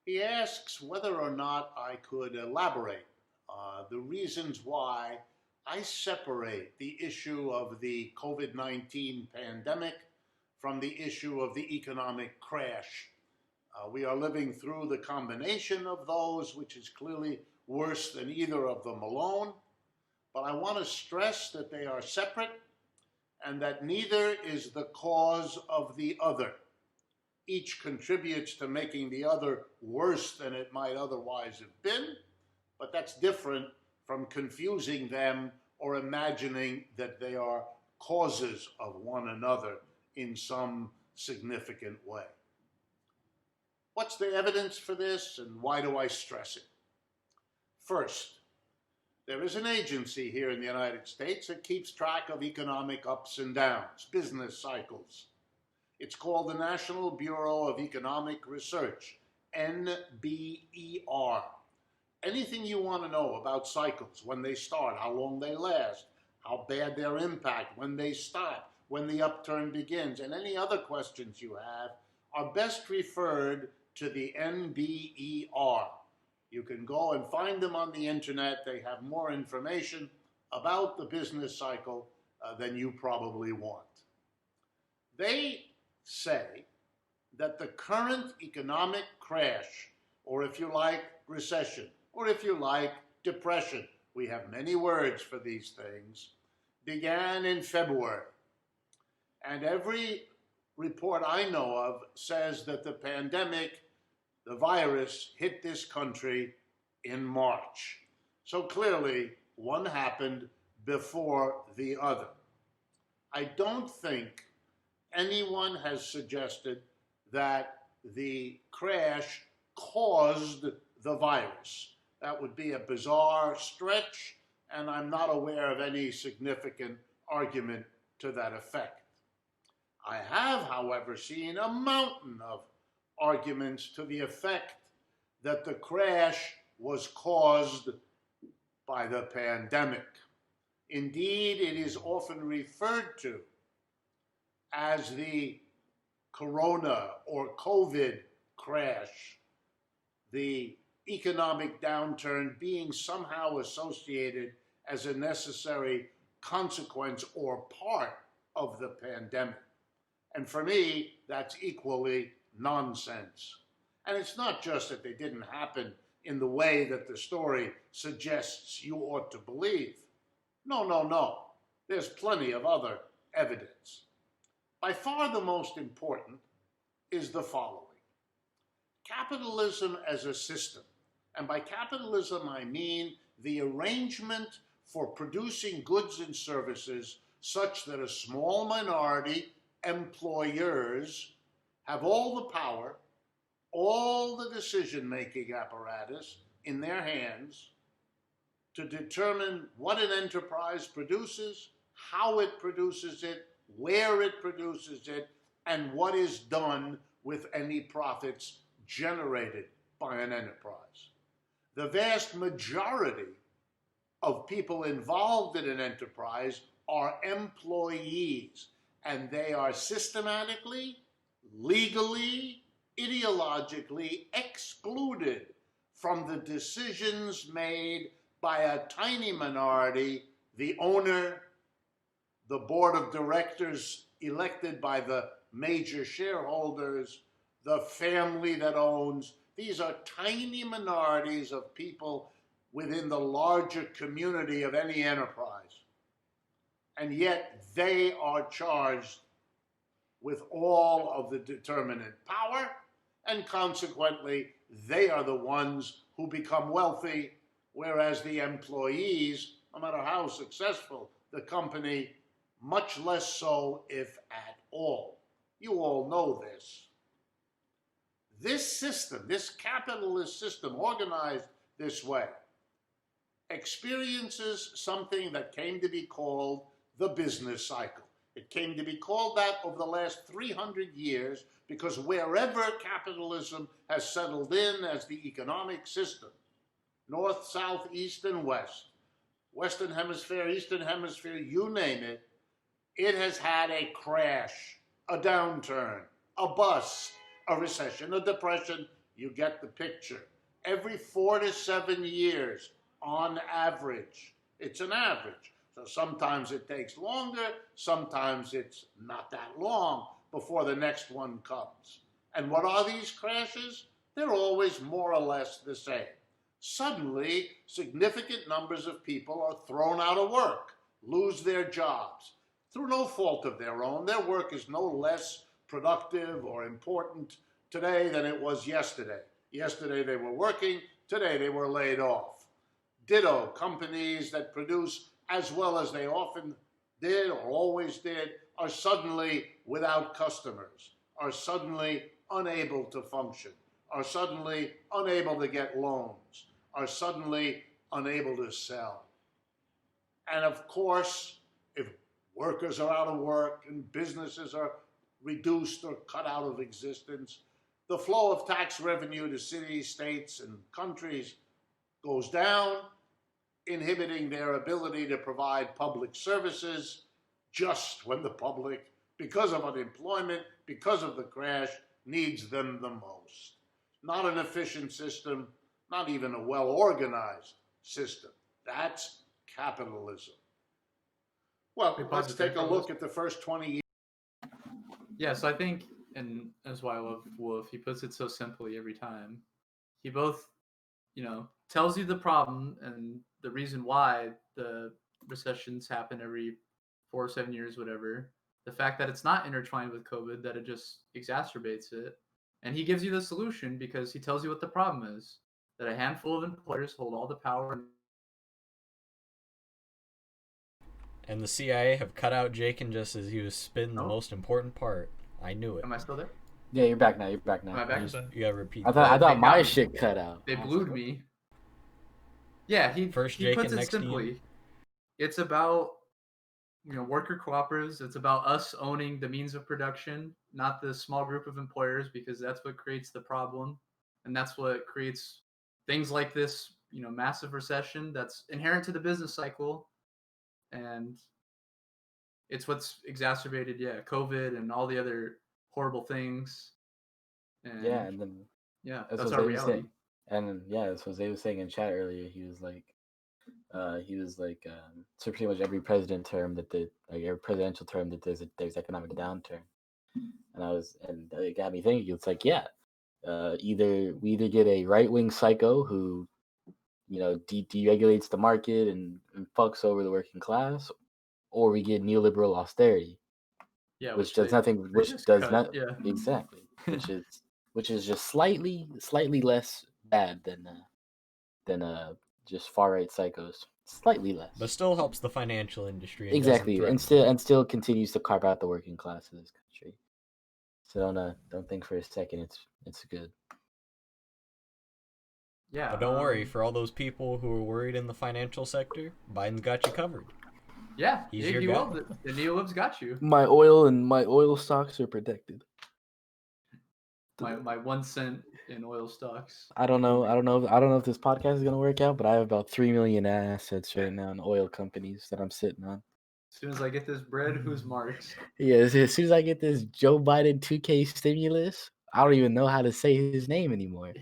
He asks whether or not I could elaborate the reasons why I separate the issue of the COVID-19 pandemic from the issue of the economic crash. We are living through the combination of those, which is clearly worse than either of them alone. But I want to stress that they are separate and that neither is the cause of the other. Each contributes to making the other worse than it might otherwise have been, but that's different from confusing them or imagining that they are causes of one another in some significant way. What's the evidence for this, and why do I stress it? First, there is an agency here in the United States that keeps track of economic ups and downs, business cycles. It's called the National Bureau of Economic Research, NBER. Anything you want to know about cycles, when they start, how long they last, how bad their impact, when they stop, when the upturn begins, and any other questions you have are best referred to the NBER. You can go and find them on the internet. They have more information about the business cycle than you probably want. They say that the current economic crash, or if you like, recession, or if you like, depression, we have many words for these things, began in February. And every report I know of says that the pandemic, the virus, hit this country in March. So clearly, one happened before the other. I don't think anyone has suggested that the crash caused the virus. That would be a bizarre stretch, and I'm not aware of any significant argument to that effect. I have, however, seen a mountain of arguments to the effect that the crash was caused by the pandemic. Indeed, it is often referred to as the corona or COVID crash, the economic downturn being somehow associated as a necessary consequence or part of the pandemic. And for me, that's equally nonsense. And it's not just that they didn't happen in the way that the story suggests you ought to believe. No. There's plenty of other evidence. By far the most important is the following. Capitalism as a system, and by capitalism I mean the arrangement for producing goods and services such that a small minority employers have all the power, all the decision-making apparatus in their hands to determine what an enterprise produces, how it produces it, where it produces it, and what is done with any profits generated by an enterprise. The vast majority of people involved in an enterprise are employees, and they are systematically, legally, ideologically excluded from the decisions made by a tiny minority, the owner, the board of directors elected by the major shareholders, the family that owns. These are tiny minorities of people within the larger community of any enterprise. And yet they are charged with all of the determinant power, and consequently, they are the ones who become wealthy, whereas the employees, no matter how successful the company, much less so, if at all. You all know this. This system, this capitalist system organized this way, experiences something that came to be called the business cycle. It came to be called that over the last 300 years because wherever capitalism has settled in as the economic system, north, south, east, and west, Western Hemisphere, Eastern Hemisphere, you name it, it has had a crash, a downturn, a bust, a recession, a depression. You get the picture. Every 4 to 7 years, on average, it's an average. So sometimes it takes longer, sometimes it's not that long before the next one comes. And what are these crashes? They're always more or less the same. Suddenly, significant numbers of people are thrown out of work, lose their jobs, through no fault of their own. Their work is no less productive or important today than it was yesterday. Yesterday they were working, today they were laid off. Ditto, companies that produce as well as they often did or always did are suddenly without customers, are suddenly unable to function, are suddenly unable to get loans, are suddenly unable to sell. And of course, if workers are out of work and businesses are reduced or cut out of existence, the flow of tax revenue to cities, states, and countries goes down, inhibiting their ability to provide public services just when the public, because of unemployment, because of the crash, needs them the most. Not an efficient system, not even a well-organized system. That's capitalism. Well, let's take a look at the first 20 years. Yeah, so I think, and that's why I love Wolff, he puts it so simply every time. He both, tells you the problem and the reason why the recessions happen every 4 or 7 years, whatever. The fact that it's not intertwined with COVID, that it just exacerbates it. And he gives you the solution because he tells you what the problem is. That a handful of employers hold all the power. And the CIA have cut out Jacan just as he was spitting the most important part. I knew it. Am I still there? Yeah, you're back now. You're back now. Am I back? You gotta repeat. I thought They my got me. shit cut out. They blued me. Yeah, he First he Jacan, puts it next simply. Ian. It's about worker cooperatives. It's about us owning the means of production, not the small group of employers, because that's what creates the problem, and that's what creates things like this, massive recession that's inherent to the business cycle, and it's what's exacerbated, COVID and all the other horrible things. And And then that's our reality. And that's what Jose was saying in chat earlier. He was like, so pretty much every president term every presidential term that there's economic downturn, and it got me thinking. It's like, either we get a right wing psycho who, deregulates the market and fucks over the working class, or we get neoliberal austerity, which does nothing, exactly, which is just slightly less bad than just far right psychos. slightly less. But still helps the financial industry. And Exactly, doesn't and threaten still continues to carve out the working class of this country. So don't think for a second it's good. Yeah. But don't worry, for all those people who are worried in the financial sector, Biden's got you covered. Yeah, He's he your will. guy. The neolibs got you. My oil stocks are protected. My 1 cent in oil stocks. I don't know if this podcast is gonna work out, but I have about 3 million assets right now in oil companies that I'm sitting on. As soon as I get this bread, who's Marx? Yeah, as soon as I get this Joe Biden 2K stimulus, I don't even know how to say his name anymore.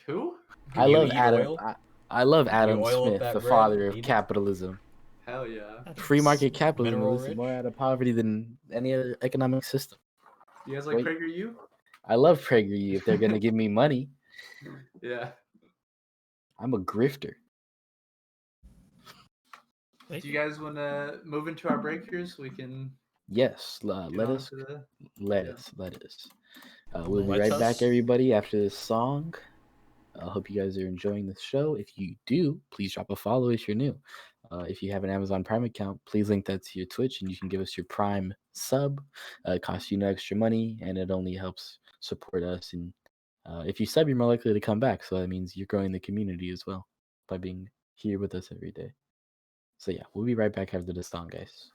Who? I You love eat Adam. oil? I love Adam oil up Smith, that the bread father and of eat it? capitalism. Hell yeah. Free market capitalism Mineral lifts you rich? more out of poverty than any other economic system. You guys like Wait. PragerU? I love PragerU if they're gonna give me money. Yeah. I'm a grifter. Do you guys want to move into our break here so we can Yes, get let on us. to the... Let yeah. us. We'll be Let's right back, us. everybody, after this song. I hope you guys are enjoying the show. If you do, please drop a follow if you're new. If you have an Amazon Prime account, please link that to your Twitch and you can give us your Prime sub. It costs you no extra money and it only helps support us. And if you sub, you're more likely to come back. So that means you're growing the community as well by being here with us every day. So yeah, we'll be right back after this song, guys.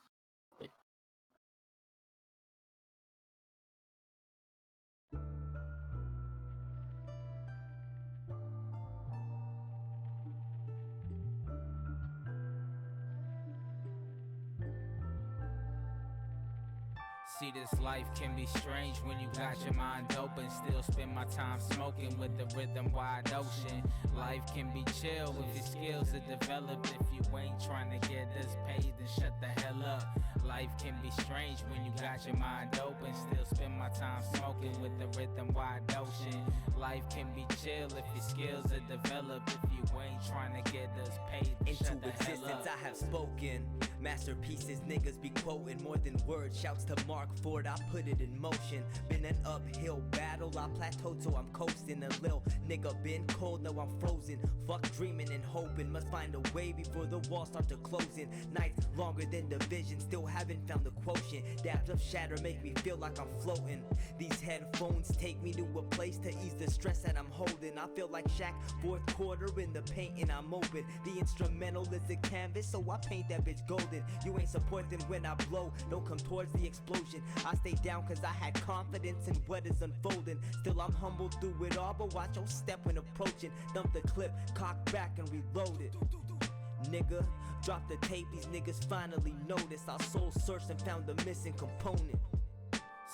See, this life can be strange when you got your mind open. Still spend my time smoking with the rhythm wide ocean. Life can be chill if your skills are developed. If you ain't trying to get this paid, then shut the hell up. Life can be strange when you got your mind open. Still spend my time smoking with the rhythm wide ocean. Life can be chill if your skills are developed. If you ain't trying to get this paid, then Into shut the hell existence up. I have spoken. Masterpieces niggas be quoting more than words. Shouts to Mark Ford, I put it in motion. Been an uphill battle, I plateaued so I'm coasting. A little nigga been cold, now I'm frozen. Fuck dreaming and hoping, must find a way before the walls start to closing. Nights longer than division, still haven't found the quotient. Depth of shatter make me feel like I'm floating. These headphones take me to a place to ease the stress that I'm holding. I feel like Shaq, fourth quarter in the paint and I'm open. The instrumental is the canvas, so I paint that bitch golden. You ain't supporting when I blow, don't come towards the explosion. I stay down cause I had confidence in what is unfolding. Still I'm humble through it all, but watch your step when approaching. Dump the clip, cock back and reload it. Nigga, drop the tape, these niggas finally noticed. I soul searched and found the missing component.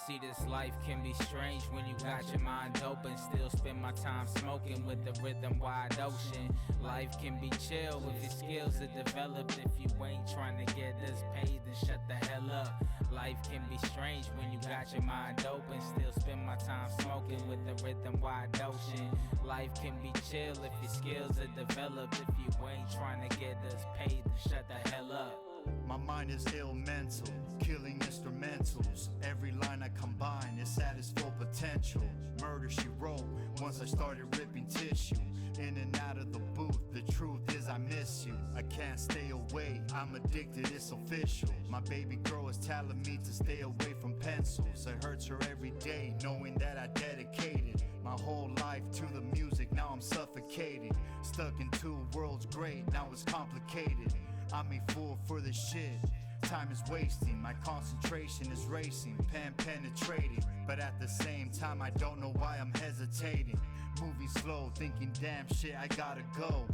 See, this life can be strange when you got your mind open. Still spend my time smoking with the rhythm wide ocean. Life can be chill if your skills are developed. If you ain't trying to get this paid, then shut the hell up. Life can be strange when you got your mind open. Still spend my time smoking with the rhythm wide ocean. Life can be chill if your skills are developed. If you ain't trying to get this paid, then shut the hell up. My mind is ill mental, killing instrumentals. Every line I combine is at its full potential. Murder she wrote once I started ripping tissue. In and out of the booth, the truth is I miss you. I can't stay away, I'm addicted, it's official. My baby girl is telling me to stay away from pencils. It hurts her every day knowing that I dedicated my whole life to the music. Now I'm suffocated, stuck in two worlds great, now it's complicated. I'm a fool for this shit. Time is wasting, my concentration is racing, pen penetrating, but at the same time I don't know why I'm hesitating. Moving slow, thinking damn shit I gotta go.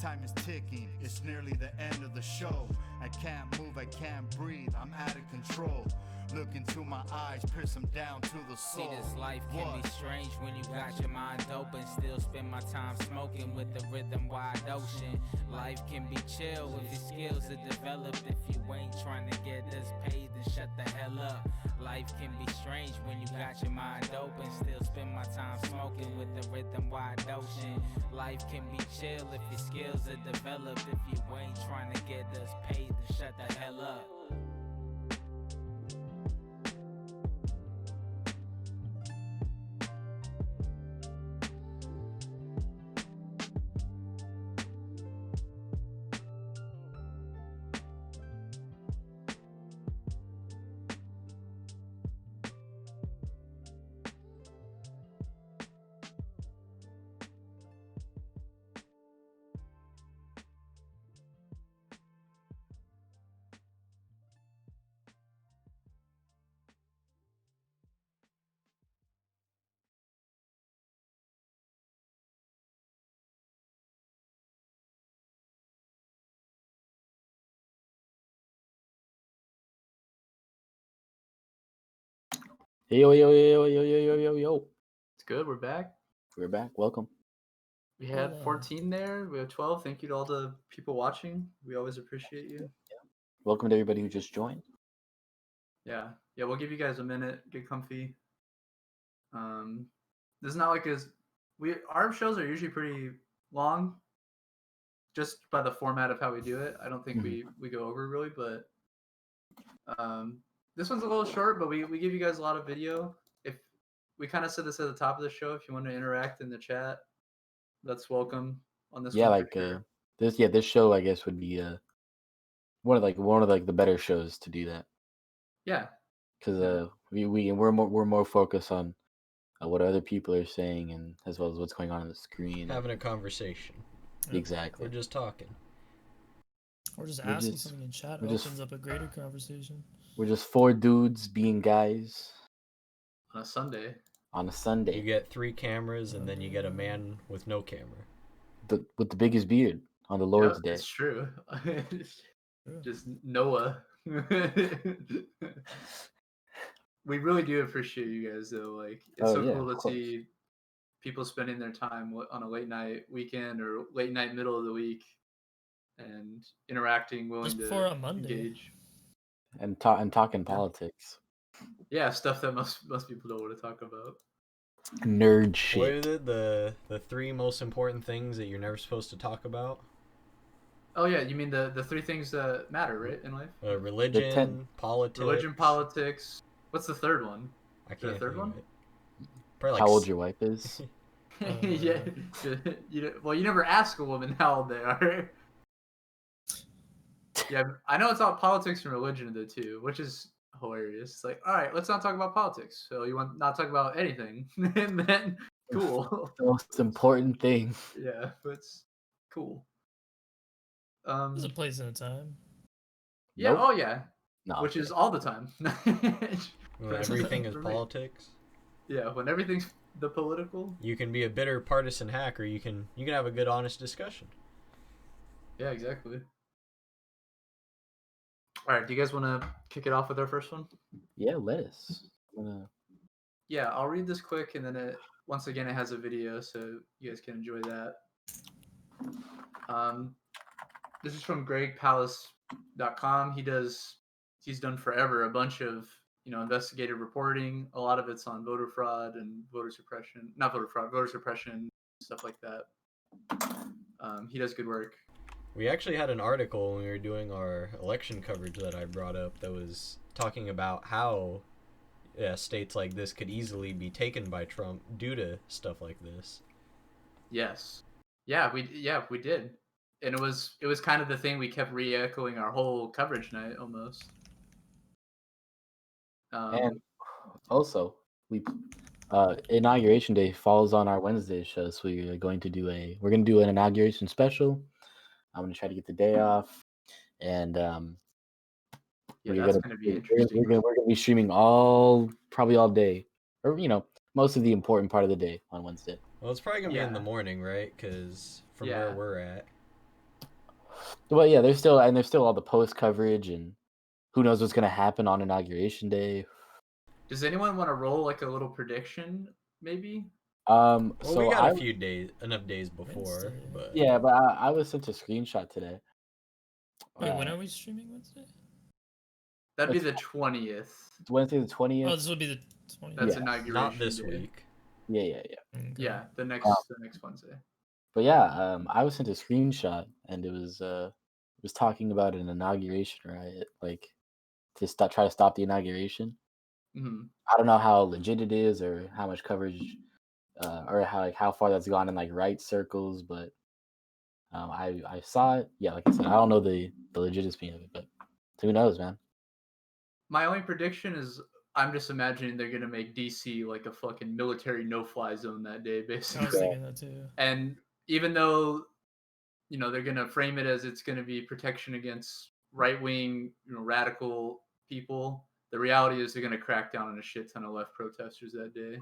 Time is ticking, it's nearly the end of the show. I can't move, I can't breathe, I'm out of control. Look into my eyes, pierce them down to the soul. See, this life can be strange when you got your mind open. Still spend my time smoking with the rhythm wide ocean. Life can be chill if your skills are developed. If you ain't trying to get this paid, then shut the hell up. Life can be strange when you got your mind open. Still spend my time smoking with the rhythm wide ocean. Life can be chill if your skills are developed. If you ain't trying to get this paid, then shut the hell up. Hey, yo, yo, yo, yo, yo, yo, yo, yo. It's good. We're back. We're back. Welcome. We had Hello. 14 there. We have 12. Thank you to all the people watching. We always appreciate you. Welcome to everybody who just joined. Yeah. We'll give you guys a minute. Get comfy. This is not like our shows are usually pretty long, just by the format of how we do it. I don't think we go over really, but this one's a little short, but we give you guys a lot of video. If we kind of said this at the top of the show, if you want to interact in the chat, that's welcome on this. Yeah, one like for sure. this show I guess would be one of the better shows to do that. Yeah. Because we're more focused on what other people are saying and as well as what's going on the screen. Having a conversation. Exactly. We're just talking. Or just asking something in chat opens up a greater conversation. We're just four dudes being guys. On a Sunday. You get 3 cameras and then you get a man with no camera. With the biggest beard on the Lord's Day. It's true. Just Noah. We really do appreciate you guys though. Like it's cool to see people spending their time on a late night weekend or late night middle of the week and interacting, willing to engage. And talking politics. Yeah, stuff that most people don't want to talk about. Nerd shit. What is it? The 3 most important things that you're never supposed to talk about? Oh yeah, you mean the 3 things that matter, right, in life? Religion, politics. Religion, politics. What's the third one? I can't. The third one? Probably how old your wife is. Yeah. Well, you never ask a woman how old they are. Yeah, I know it's all politics and religion though too, which is hilarious. It's like, all right, let's not talk about politics. So you want not talk about anything, and then cool. The most important thing. Yeah, but it's cool. There's a place and a time. Yeah. Nope. Oh yeah. No, which is all the time. When everything is politics. Yeah, when everything's the political. You can be a bitter partisan hacker. You can have a good, honest discussion. Yeah, exactly. All right, do you guys want to kick it off with our first one? Yeah, let us. Yeah, I'll read this quick, and then once again it has a video, so you guys can enjoy that. This is from GregPalace.com. He's done forever a bunch of investigative reporting. A lot of it's on voter fraud and voter suppression, stuff like that. He does good work. We actually had an article when we were doing our election coverage that I brought up that was talking about how states like this could easily be taken by Trump due to stuff like this. Yes. Yeah, we did. And it was kind of the thing we kept re-echoing our whole coverage night almost. And also, inauguration day falls on our Wednesday show, so we're going to do an inauguration special. I'm gonna try to get the day off, and that's gonna be interesting. We're gonna be streaming probably all day, or most of the important part of the day on Wednesday. Well, it's probably gonna be in the morning, right? Because from where we're at. Well, yeah, there's still all the post coverage, and who knows what's gonna happen on inauguration day. Does anyone want to roll like a little prediction, maybe? Well, so we got enough days before, Wednesday. but yeah, but I was sent a screenshot today. Wait, when are we streaming Wednesday? That'd be the 20th. Wednesday the 20th. Oh, this would be the 20th. That's inauguration. Not this day. week. Yeah. Okay. Yeah, the next Wednesday. But yeah, I was sent a screenshot, and it was talking about an inauguration riot, like to try to stop the inauguration. Mm-hmm. I don't know how legit it is, or how much coverage, or how far that's gone in right circles, but I saw it. Yeah, like I said, I don't know the legitimacy of it, but who knows, man. My only prediction is I'm just imagining they're gonna make DC like a fucking military no-fly zone that day, basically. I was thinking that too. And even though they're gonna frame it as it's gonna be protection against right-wing, radical people, the reality is they're gonna crack down on a shit ton of left protesters that day.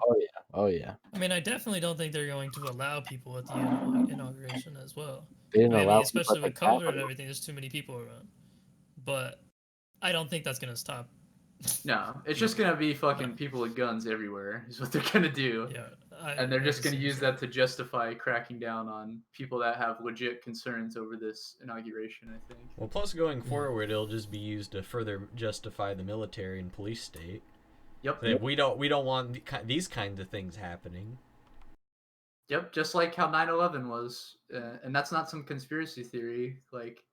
Oh yeah. I mean, I definitely don't think they're going to allow people at the inauguration as well. They didn't allow, especially with COVID and everything. There's too many people around, but I don't think that's gonna stop No, it's just gonna be fucking people with guns everywhere. Is what they're gonna do. Yeah, and they're just gonna use that to justify cracking down on people that have legit concerns over this inauguration, I think. Well, plus going forward, it'll just be used to further justify the military and police state. Yep. That we don't want these kinds of things happening. Yep, just like how 9/11 was, and that's not some conspiracy theory. Like,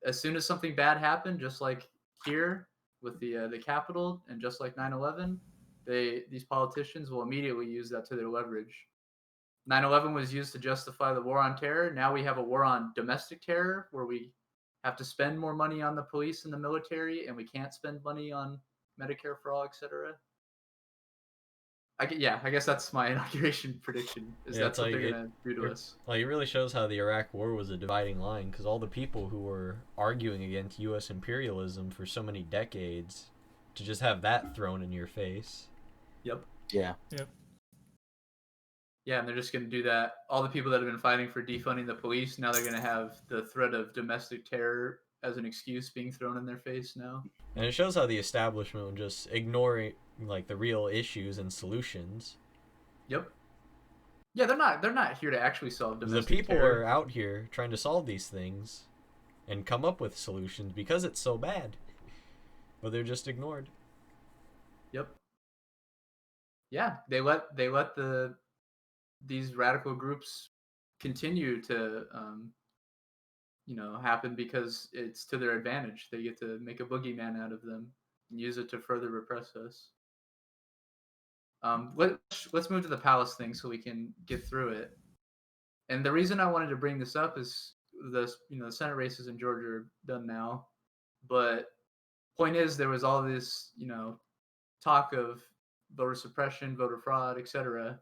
as soon as something bad happened, just like here with the Capitol, and just like 9/11, these politicians will immediately use that to their leverage. 9/11 was used to justify the war on terror. Now we have a war on domestic terror, where we have to spend more money on the police and the military, and we can't spend money on Medicare for all, etc. I guess that's my inauguration prediction. That's what they're gonna do to us. Like, it really shows how the Iraq War was a dividing line, because all the people who were arguing against U.S. imperialism for so many decades, to just have that thrown in your face. Yep. Yeah. Yep. Yeah, and they're just gonna do that. All the people that have been fighting for defunding the police, now they're gonna have the threat of domestic terror as an excuse being thrown in their face now. And it shows how the establishment will just ignore like the real issues and solutions. Yep. Yeah, they're not here to actually solve domestic The people terror. are out here trying to solve these things and come up with solutions because it's so bad. But they're just ignored. Yep. Yeah, they let these radical groups continue to happen because it's to their advantage. They get to make a boogeyman out of them and use it to further repress us. Let's move to the palace thing so we can get through it. And the reason I wanted to bring this up is the Senate races in Georgia are done now, but point is there was all this talk of voter suppression, voter fraud, etc.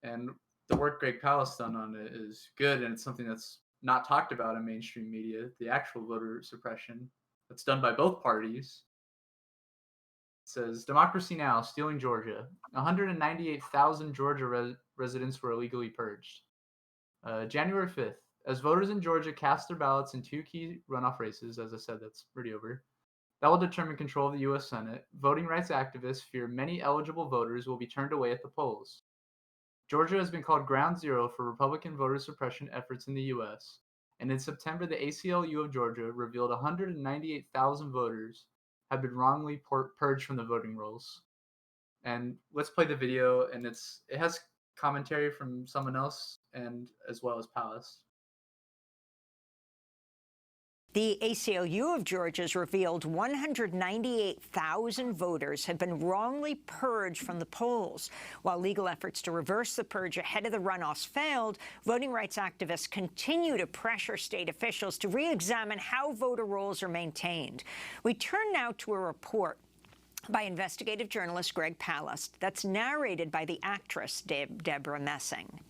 And the work Greg Palast done on it is good, and it's something that's not talked about in mainstream media. The actual voter suppression that's done by both parties. Says, Democracy Now! Stealing Georgia. 198,000 Georgia residents were illegally purged. January 5th, as voters in Georgia cast their ballots in two key runoff races, as I said, that's pretty over, that will determine control of the U.S. Senate, voting rights activists fear many eligible voters will be turned away at the polls. Georgia has been called ground zero for Republican voter suppression efforts in the U.S., and in September, the ACLU of Georgia revealed 198,000 voters have been wrongly purged from the voting rolls. And let's play the video, and it has commentary from someone else, and as well as Palast. The ACLU of Georgia has revealed 198,000 voters have been wrongly purged from the polls. While legal efforts to reverse the purge ahead of the runoffs failed, voting rights activists continue to pressure state officials to re-examine how voter rolls are maintained. We turn now to a report by investigative journalist Greg Palast that's narrated by the actress Deborah Messing.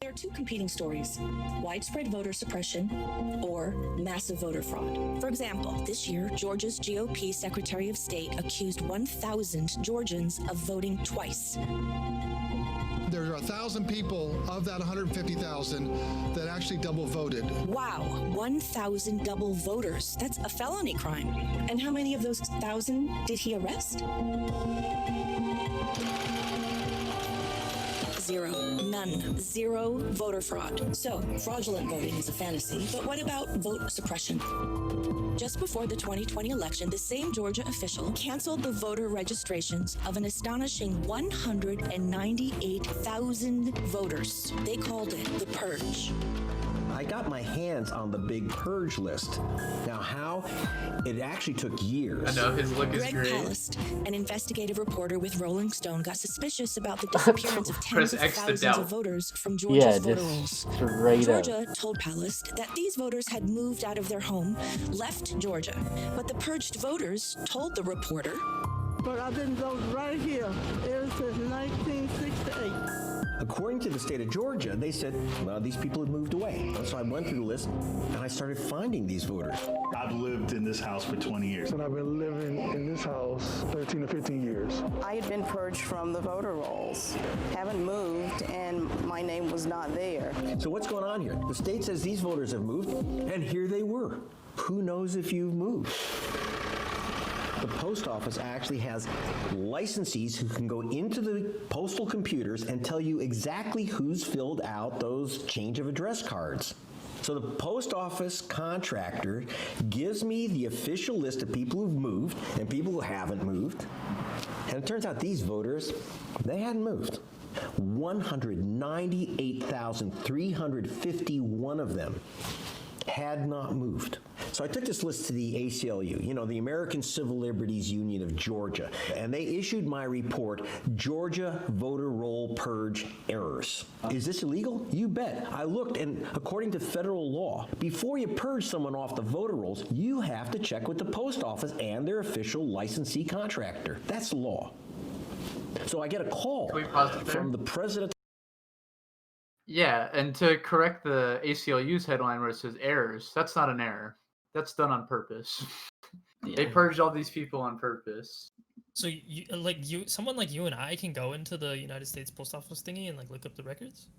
There are two competing stories: widespread voter suppression or massive voter fraud. For example, this year, Georgia's GOP Secretary of State accused 1,000 Georgians of voting twice. There are 1,000 people of that 150,000 that actually double voted. Wow, 1,000 double voters. That's a felony crime. And how many of those 1,000 did he arrest? Zero. None. Zero voter fraud. So, fraudulent voting is a fantasy. But what about vote suppression? Just before the 2020 election, the same Georgia official canceled the voter registrations of an astonishing 198,000 voters. They called it the Purge. I got my hands on the big purge list. Now, how? It actually took years. I know, his look is Greg great. Palast, an investigative reporter with Rolling Stone, got suspicious about the disappearance of tens of thousands of voters from Georgia's voter rolls. Georgia told Palast that these voters had moved out of their home, left Georgia. But the purged voters told the reporter, "But I've been voting right here ever since 1968. According to the state of Georgia, they said, well, these people had moved away. So I went through the list and I started finding these voters. I've lived in this house for 20 years. And I've been living in this house 13 or 15 years. I had been purged from the voter rolls. Haven't moved, and my name was not there. So what's going on here? The state says these voters have moved, and here they were. Who knows if you've moved? the post office actually has licensees who can go into the postal computers and tell you exactly who's filled out those change of address cards. So the post office contractor gives me the official list of people who've moved and people who haven't moved. And it turns out these voters, they hadn't moved. 198,351 of them had not moved. So I took this list to the ACLU, the American Civil Liberties Union of Georgia, and they issued my report, Georgia Voter Roll Purge Errors. Is this illegal? You bet. I looked, and according to federal law, before you purge someone off the voter rolls, you have to check with the post office and their official licensee contractor. That's the law. So I get a call from the president. Yeah, and to correct the ACLU's headline where it says errors, that's not an error. That's done on purpose. They purged all these people on purpose. So someone like you and I can go into the United States Post Office thingy and look up the records?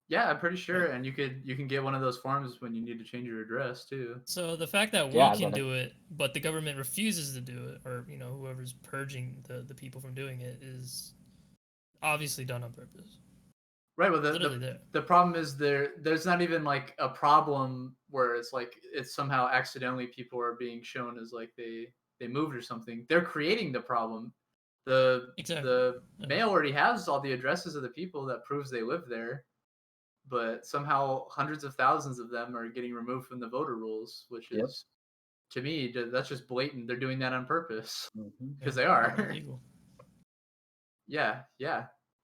Yeah, I'm pretty sure, and you can get one of those forms when you need to change your address too. So the fact that we can do it, but the government refuses to do it, or whoever's purging the people from doing it, is obviously done on purpose. Right, well, the problem is there's not even a problem where it's somehow accidentally people are being shown as they moved or something. They're creating the problem. The mail already has all the addresses of the people that proves they live there, but somehow hundreds of thousands of them are getting removed from the voter rolls, which is, to me, that's just blatant. They're doing that on purpose because they are. Yeah,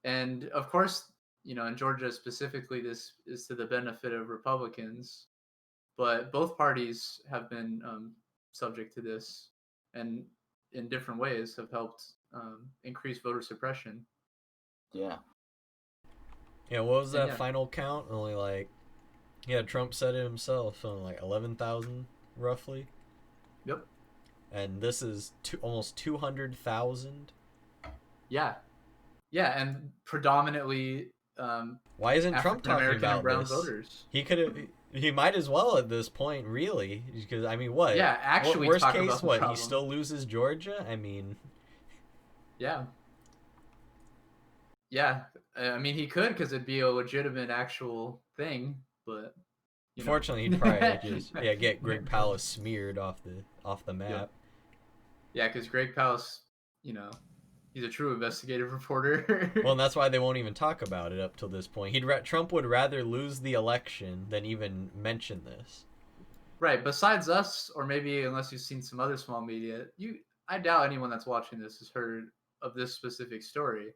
and of course, in Georgia specifically, this is to the benefit of Republicans, but both parties have been subject to this, and in different ways have helped increase voter suppression. Yeah. Yeah, what was that final count? Only Trump said it himself, something 11,000 roughly. Yep. And this is almost 200,000. Yeah, and predominantly. Why isn't Trump talking about this? Voters. He might as well at this point, really, because what? Yeah, actually, worst case, about what? Problem. He still loses Georgia. Yeah. He could, because it'd be a legitimate, actual thing, but. Fortunately, he'd probably just get Greg Palast smeared off the map. Yeah, because Greg Palast, he's a true investigative reporter. Well, and that's why they won't even talk about it up till this point. Trump would rather lose the election than even mention this. Right. Besides us, or maybe unless you've seen some other small media, I doubt anyone that's watching this has heard of this specific story.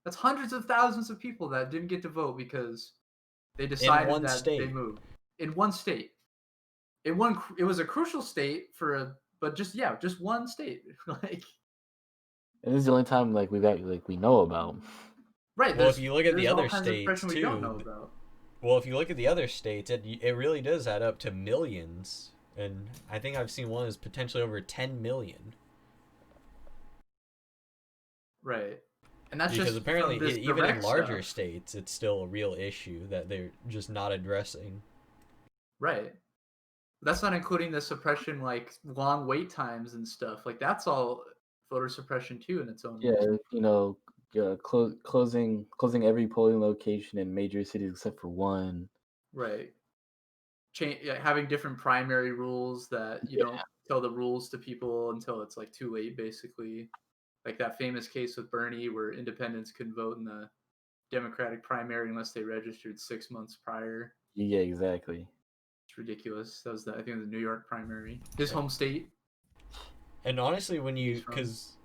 That's hundreds of thousands of people that didn't get to vote because they decided they moved in one state. It was a crucial state but just one state. And this is the only time we know about. Right. Well, if you look at the other states too. Well, if you look at the other states, it really does add up to millions, and I think I've seen one is potentially over 10 million. Right. And that's because just apparently even in larger stuff. States, it's still a real issue that they're just not addressing. Right. That's not including the suppression, long wait times and stuff. That's all voter suppression too in its own way. Closing every polling location in major cities except for one. Right. Having different primary rules that you don't tell the rules to people until it's too late, basically. Like that famous case with Bernie where independents couldn't vote in the Democratic primary unless they registered 6 months prior. Yeah, exactly. It's ridiculous. That was I think it was the New York primary. His home state. And honestly, because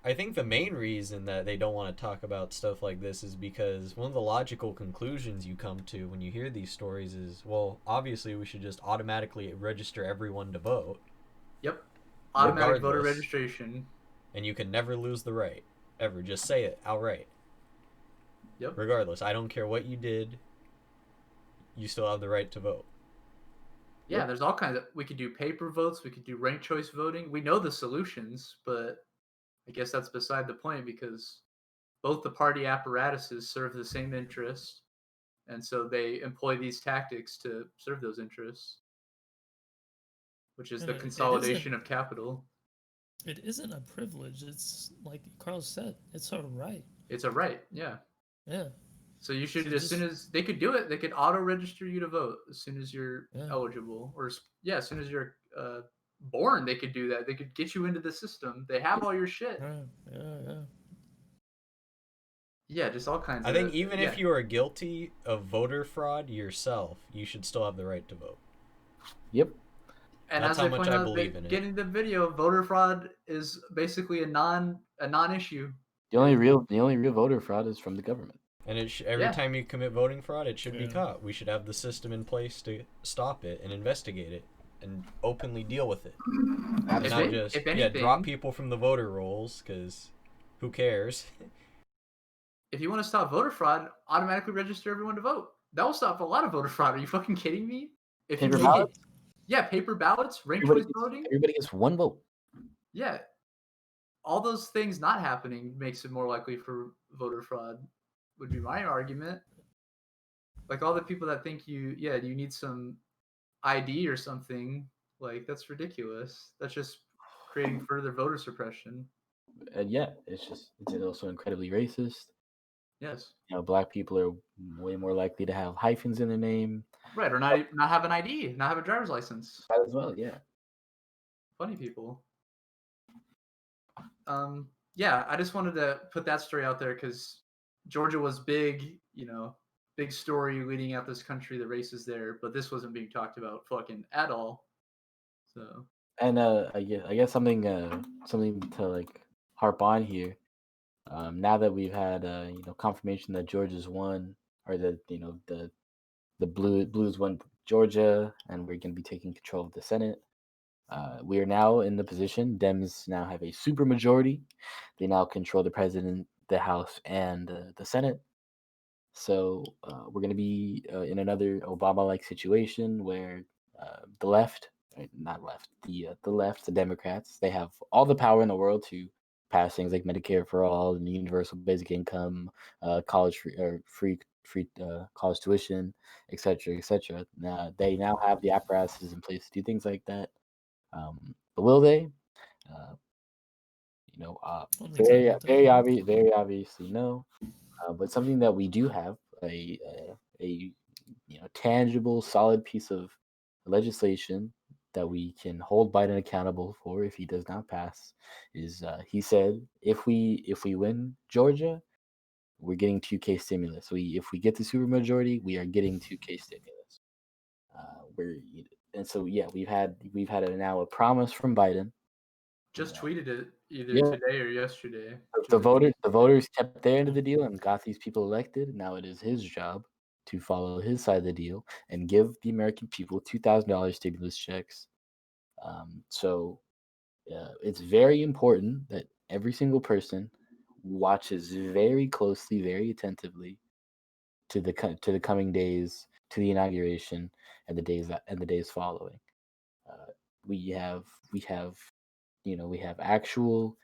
I think the main reason that they don't want to talk about stuff like this is because one of the logical conclusions you come to when you hear these stories is, well, obviously we should just automatically register everyone to vote. Yep. Automatic voter registration. And you can never lose the right. Ever. Just say it outright. Yep. Regardless. I don't care what you did. You still have the right to vote. Yeah, there's all kinds of... We could do paper votes. We could do ranked choice voting. We know the solutions, but I guess that's beside the point because both the party apparatuses serve the same interest, and so they employ these tactics to serve those interests, which is the consolidation of capital. It isn't a privilege. It's like Carl said, it's a right. It's a right, yeah. Yeah. So you should, So as soon as they could do it, they could auto-register you to vote as soon as you're Yeah. eligible, or as soon as you're born, they could do that. They could get you into the system. They have all your shit. Yeah. Yeah, just all kinds I of. think even if you are guilty of voter fraud yourself, you should still have the right to vote. Yep. And That's as how they much point I out, believe in it. getting the video, voter fraud is basically a non-issue. The only real voter fraud is from the government. And every time you commit voting fraud, it should be caught. We should have the system in place to stop it and investigate it and openly deal with it. Not just drop people from the voter rolls, because who cares? If you want to stop voter fraud, automatically register everyone to vote. That will stop a lot of voter fraud. Are you fucking kidding me? If paper ballots? Yeah, paper ballots, ranked choice voting. Everybody gets one vote. Yeah. All those things not happening makes it more likely for voter fraud, would be my argument. Like all the people that think you need some ID or something, like that's ridiculous. That's just creating further voter suppression. And it's also incredibly racist. Yes. Black people are way more likely to have hyphens in their name. Right, or not have an ID, not have a driver's license. As well, yeah. Funny people. I just wanted to put that story out there because Georgia was big, big story leading out this country, the races there, but this wasn't being talked about fucking at all. So. And I guess something to like harp on here. Now that we've had confirmation that Georgia's won, or that the Blues won Georgia, and we're going to be taking control of the Senate. We are now in the position. Dems now have a super majority. They now control the president, the House, and the Senate. So we're going to be in another Obama-like situation where the left, the Democrats, they have all the power in the world to pass things like Medicare for all and universal basic income, college free college tuition, etc., etc. They now have the apparatuses in place to do things like that. But will they? Very obviously no. But something that we do have a tangible, solid piece of legislation that we can hold Biden accountable for if he does not pass is he said if we win Georgia, we're getting 2K stimulus. If we get the supermajority, we are getting 2K stimulus. We've had now a promise from Biden. Just tweeted it either today or yesterday. The voters kept their end of the deal and got these people elected. Now it is his job to follow his side of the deal and give the American people $2,000 stimulus checks. It's very important that every single person watches very closely, very attentively to the coming days, to the inauguration, and the days following. We have actual,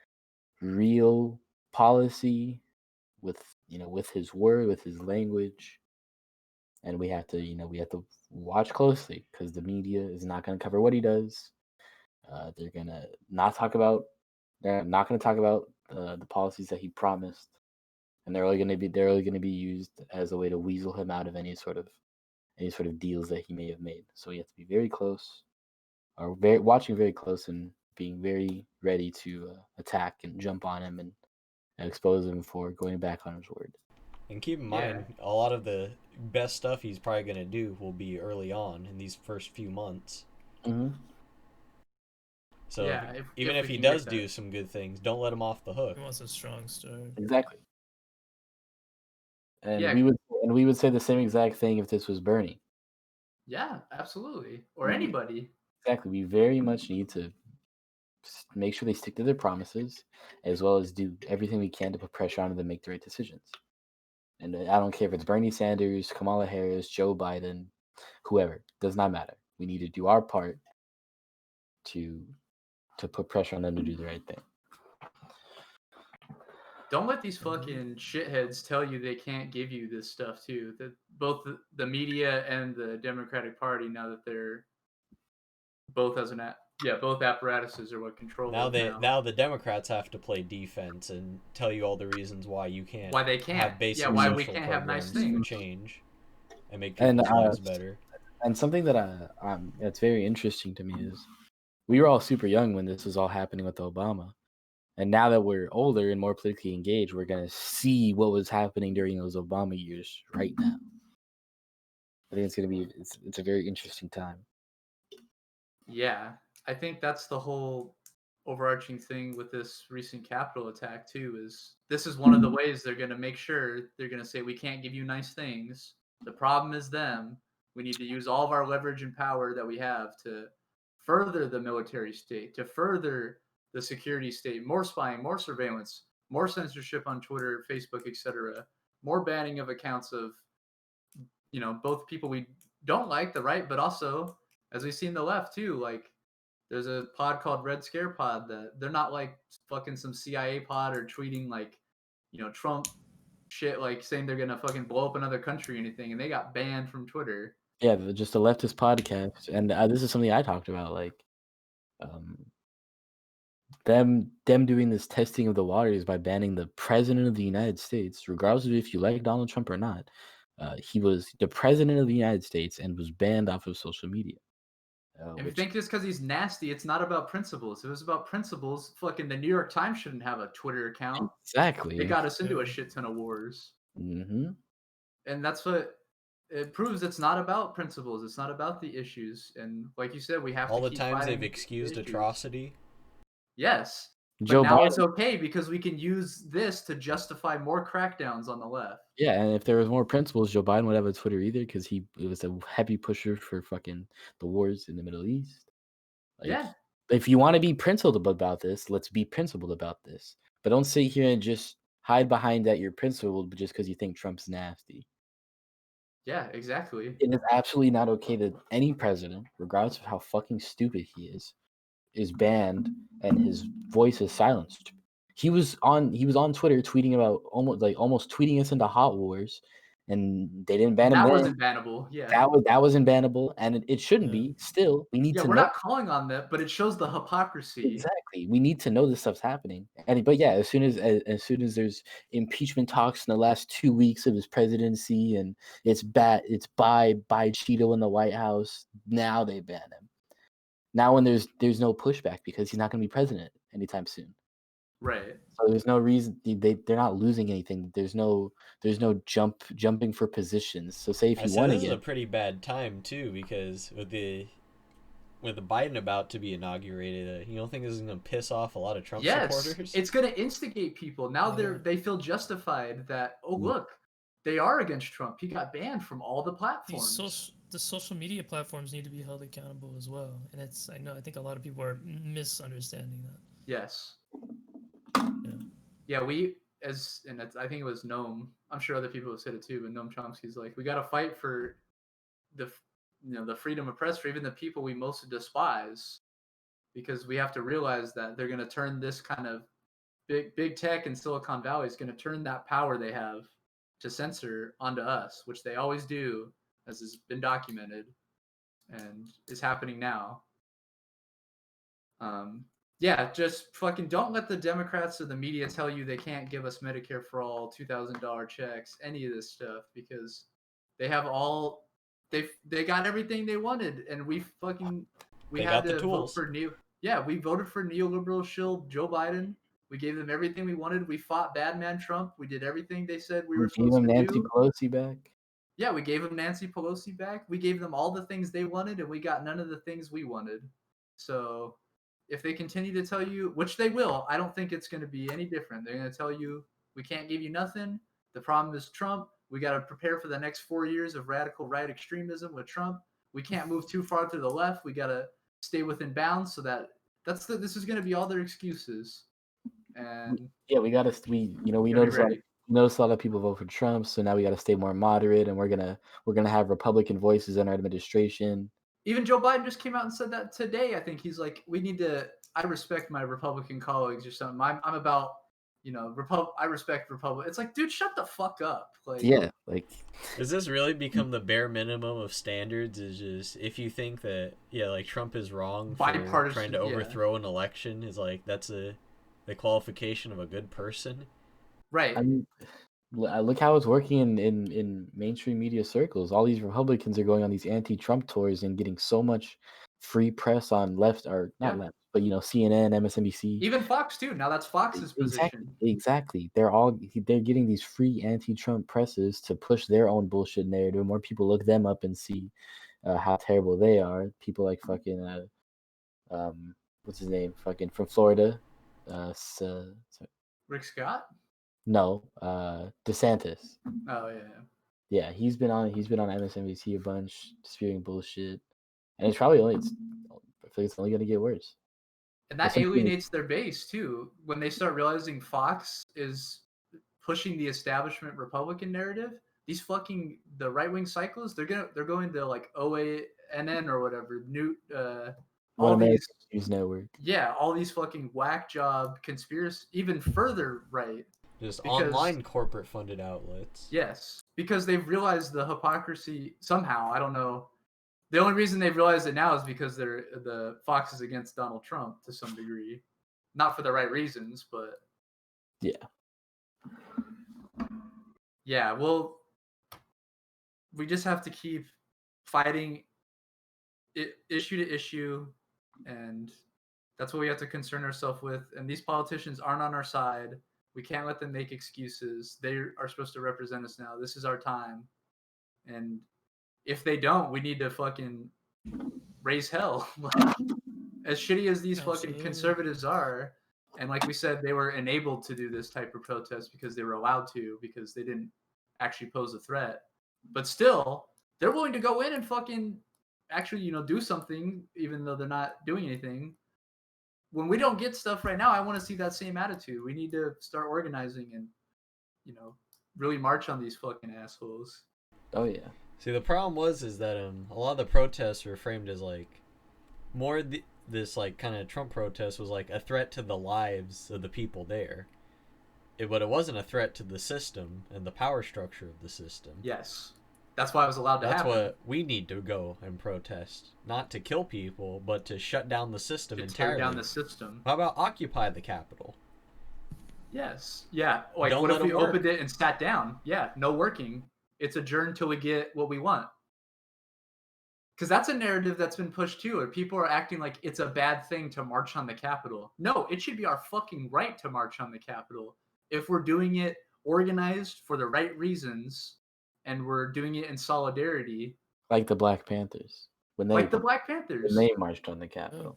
real policy with his word, with his language, and we have to watch closely because the media is not going to cover what he does. They're not going to talk about the policies that he promised, and they're only going to be used as a way to weasel him out of any sort of deals that he may have made. So we have to be very close, or watching very close, and being very ready to attack and jump on him and expose him for going back on his word. And keep in mind, a lot of the best stuff he's probably going to do will be early on in these first few months. Mm-hmm. So even if he does do some good things, don't let him off the hook. He wants a strong start. Exactly. And we would say the same exact thing if this was Bernie. Yeah, absolutely. Or anybody. Exactly. We very much need to make sure they stick to their promises, as well as do everything we can to put pressure on them to make the right decisions. And I don't care if it's Bernie Sanders, Kamala Harris, Joe Biden, whoever. Does not matter. We need to do our part to put pressure on them to do the right thing. Don't let these fucking shitheads tell you they can't give you this stuff too. Both the media and the Democratic Party, now that they're both as an Yeah, both apparatuses are what control Now it now the Democrats have to play defense and tell you all the reasons why you can't. Why they can't. Have basic why social we can't have nice programs for things. change and make people's lives better. And something that that's very interesting to me is we were all super young when this was all happening with Obama. And now that we're older and more politically engaged, we're going to see what was happening during those Obama years right now. I think it's going to be it's a very interesting time. Yeah, I think that's the whole overarching thing with this recent Capitol attack too. Is this is one of the ways they're going to make sure they're going to say we can't give you nice things. The problem is them. We need to use all of our leverage and power that we have to further the military state, to further the security state, more spying, more surveillance, more censorship on Twitter, Facebook, etc., more banning of accounts of, both people we don't like, the right, but also, as we see in the left too, like there's a pod called Red Scare Pod that they're not like fucking some CIA pod or tweeting like, Trump shit, like saying they're gonna fucking blow up another country or anything, and they got banned from Twitter. Yeah, just a leftist podcast, and this is something I talked about, like, them doing this testing of the waters by banning the president of the United States, regardless of if you like Donald Trump or not. He was the president of the United States and was banned off of social media. If you think just because he's nasty, it's not about principles. If it was about principles, fucking the New York Times shouldn't have a Twitter account. Exactly. It got us into a shit ton of wars. Mm-hmm. And that's what it proves. It's not about principles. It's not about the issues. And like you said, we have all to the times they've excused atrocity. Yes. Joe but now Biden, it's okay because we can use this to justify more crackdowns on the left. Yeah, and if there was more principles, Joe Biden would have a Twitter either because he was a heavy pusher for fucking the wars in the Middle East. Like, yeah. If you want to be principled about this, let's be principled about this. But don't sit here and just hide behind that you're principled just because you think Trump's nasty. Yeah, exactly. It is absolutely not okay that any president, regardless of how fucking stupid he is banned and his voice is silenced. He was on Twitter tweeting about almost tweeting us into hot wars, and they didn't ban him. That wasn't bannable. Yeah. That wasn't bannable, and it shouldn't be. Still, we need to. We're not calling on that, but it shows the hypocrisy. Exactly. We need to know this stuff's happening. But yeah, as soon as there's impeachment talks in the last 2 weeks of his presidency, and it's by Cheeto in the White House, now they ban him. Now when there's no pushback because he's not going to be president anytime soon. Right. So there's no reason they're not losing anything. There's no jumping for positions. So say if you want to this is a pretty bad time too, because with the Biden about to be inaugurated, you don't think this is going to piss off a lot of Trump supporters? It's going to instigate people. Now they feel justified that look, they are against Trump. He got banned from all the platforms. The social media platforms need to be held accountable as well, and I think a lot of people are misunderstanding that. Yes. Yeah, I think it was Noam. I'm sure other people have said it too, but Noam Chomsky's like, we got to fight for the freedom of press for even the people we most despise, because we have to realize that they're going to turn this kind of big tech in Silicon Valley is going to turn that power they have to censor onto us, which they always do, as has been documented and is happening now. Yeah, just fucking don't let the Democrats or the media tell you they can't give us Medicare for all, $2,000 checks, any of this stuff, because they have all they got everything they wanted, and we had to vote for we voted for neoliberal shill Joe Biden. We gave them everything we wanted. We fought bad man Trump. We did everything they said we were supposed to do. We gave them Nancy Pelosi back. Yeah, we gave them Nancy Pelosi back. We gave them all the things they wanted, and we got none of the things we wanted. So if they continue to tell you, which they will, I don't think it's going to be any different. They're going to tell you, we can't give you nothing. The problem is Trump. We got to prepare for the next 4 years of radical right extremism with Trump. We can't move too far to the left. We got to stay within bounds. So this is going to be all their excuses. And yeah, we noticed a lot of people vote for Trump, so now we got to stay more moderate, and we're gonna have Republican voices in our administration. Even Joe Biden just came out and said that today. I think he's like, I respect my Republican colleagues or something. I'm about I respect Republic. It's like, dude, shut the fuck up. Like, yeah, like, does this really become the bare minimum of standards? Is just if you think that like Trump is wrong for trying to overthrow an election, is like that's the qualification of a good person, right? I mean, look how it's working in mainstream media circles. All these Republicans are going on these anti-Trump tours and getting so much free press on left or not left, but CNN, MSNBC, even Fox too. Now that's Fox's position. Exactly. They're getting these free anti-Trump presses to push their own bullshit narrative. More people look them up and see how terrible they are. People like fucking what's his name? Fucking from Florida, Rick Scott. No, DeSantis. Oh yeah. Yeah, he's been on MSNBC a bunch, spewing bullshit, and it's probably I feel it's only gonna get worse. And that alienates their base too. When they start realizing Fox is pushing the establishment Republican narrative, these the right-wing cyclists, they're going to like OANN or whatever, all these News Network. Yeah, all these fucking whack job conspiracy, even further right. Just online corporate funded outlets. Yes, because they've realized the hypocrisy somehow. I don't know. The only reason they've realized it now is because the Fox is against Donald Trump to some degree, not for the right reasons, but yeah. Well, we just have to keep fighting issue to issue, and that's what we have to concern ourselves with. And these politicians aren't on our side. We can't let them make excuses. They are supposed to represent us now. This is our time, and if they don't, we need to fucking raise hell. Like, as shitty as these fucking conservatives are, and like we said, they were enabled to do this type of protest because they were allowed to, because they didn't actually pose a threat. But still, they're willing to go in and fucking actually, do something, even though they're not doing anything. When we don't get stuff right now, I want to see that same attitude. We need to start organizing and, really march on these fucking assholes. Oh yeah. See, the problem is that a lot of the protests were framed as like more this like kind of Trump protest was like a threat to the lives of the people there, but it wasn't a threat to the system and the power structure of the system. Yes, that's why I was allowed to. That's what we need to go and protest, not to kill people, but to shut down the system entirely. Tear down the system. How about occupy the Capitol? Yes. Yeah. Like, what if we opened it and sat down? Yeah. No working. It's adjourned till we get what we want. Because that's a narrative that's been pushed too, and people are acting like it's a bad thing to march on the Capitol. No, it should be our fucking right to march on the Capitol. If we're doing it organized for the right reasons, and we're doing it in solidarity. Like the Black Panthers. When they marched on the Capitol.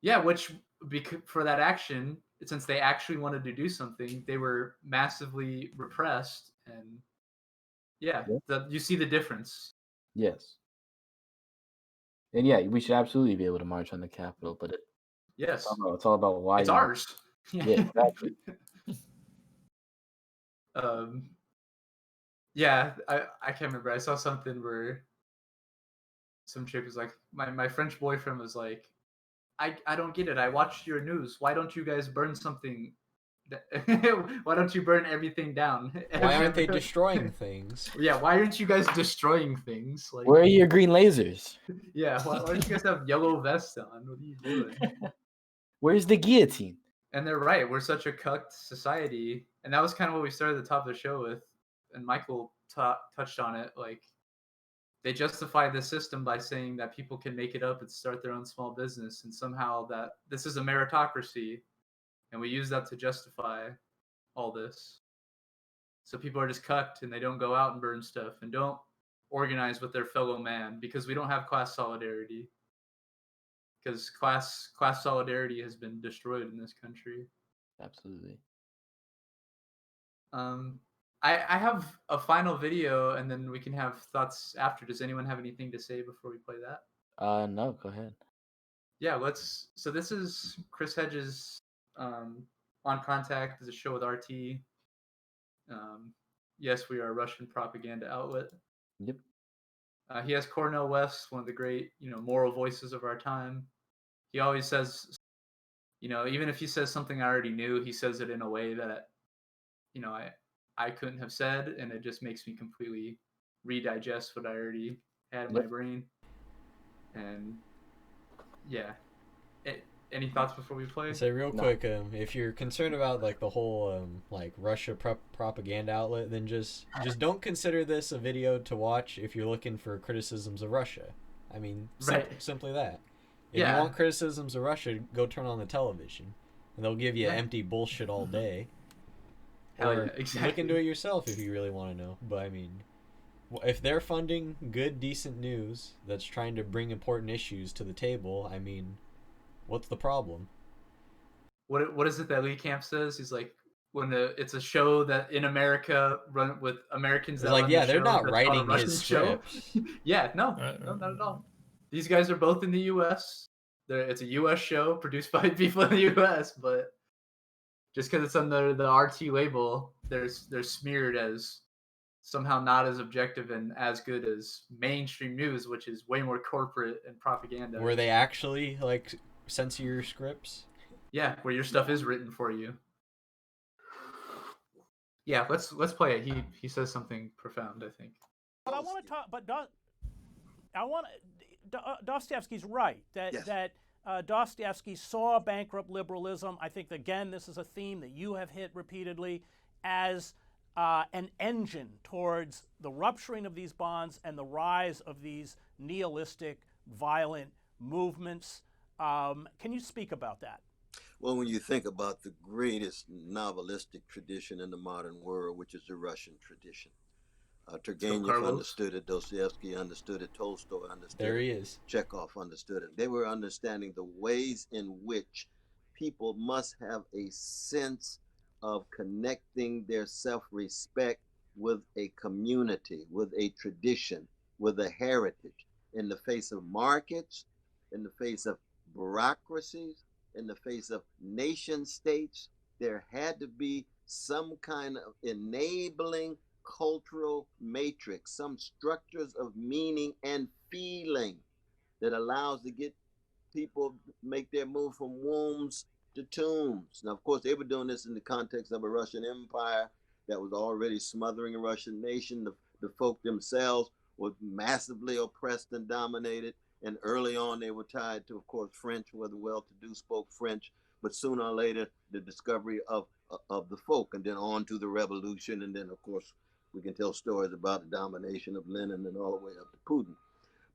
Yeah, which, for that action, since they actually wanted to do something, they were massively repressed, and you see the difference. Yes. And yeah, we should absolutely be able to march on the Capitol, but it's all about why. It's ours. Yeah, exactly. Yeah, I can't remember. I saw something where some chick was like, my French boyfriend was like, I don't get it. I watched your news. Why don't you guys burn something? Why don't you burn everything down? Why aren't they destroying things? Yeah, why aren't you guys destroying things? Like, where are your green lasers? Yeah, why don't you guys have yellow vests on? What are you doing? Where's the guillotine? And they're right. We're such a cucked society. And that was kind of what we started at the top of the show with. And Michael touched on it. Like, they justify the system by saying that people can make it up and start their own small business. And somehow that this is a meritocracy. And we use that to justify all this. So people are just cucked and they don't go out and burn stuff and don't organize with their fellow man because we don't have class solidarity. Because class solidarity has been destroyed in this country. Absolutely. I have a final video and then we can have thoughts after. Does anyone have anything to say before we play that? No, go ahead. Yeah, so this is Chris Hedges' On Contact is a show with RT. Yes, we are a Russian propaganda outlet. Yep. He has Cornel West, one of the great, moral voices of our time. He always says you know, even if he says something I already knew, he says it in a way that, you know, I couldn't have said, and it just makes me completely redigest what I already had in my brain. And yeah, any thoughts before we play? Say real quick, if you're concerned about like the whole like Russia propaganda outlet, then just don't consider this a video to watch if you're looking for criticisms of Russia. I mean, simply that. If you want criticisms of Russia, go turn on the television, and they'll give you empty bullshit all day. Or look into it yourself if you really want to know. But I mean, if they're funding good, decent news that's trying to bring important issues to the table, I mean, what's the problem? What is it that Lee Camp says? He's like, when it's a show that in America run with Americans. That like, run yeah, the they're show, not writing his scripts. Yeah, no, not at all. These guys are both in the U.S. It's a U.S. show produced by people in the U.S. But just because it's under the RT label, they're smeared as somehow not as objective and as good as mainstream news, which is way more corporate and propaganda. Were they actually like censor your scripts? Yeah, where your stuff is written for you. Yeah, let's play it. He says something profound, I think. But I want to talk. But Dostoevsky's right that Dostoevsky saw bankrupt liberalism. I think again this is a theme that you have hit repeatedly as an engine towards the rupturing of these bonds and the rise of these nihilistic, violent movements. Can you speak about that? Well, when you think about the greatest novelistic tradition in the modern world, which is the Russian tradition, Turgenev understood it, Dostoevsky understood it, Tolstoy understood it. There he is. Chekhov understood it. They were understanding the ways in which people must have a sense of connecting their self-respect with a community, with a tradition, with a heritage, in the face of markets, in the face of bureaucracies, in the face of nation states. There had to be some kind of enabling cultural matrix, some structures of meaning and feeling that allows to get people make their move from wombs to tombs. Now, of course, they were doing this in the context of a Russian empire that was already smothering a Russian nation. The folk themselves were massively oppressed and dominated. And early on, they were tied to, of course, French, where the well-to-do spoke French. But sooner or later, the discovery of the folk, and then on to the revolution. And then, of course, we can tell stories about the domination of Lenin and all the way up to Putin.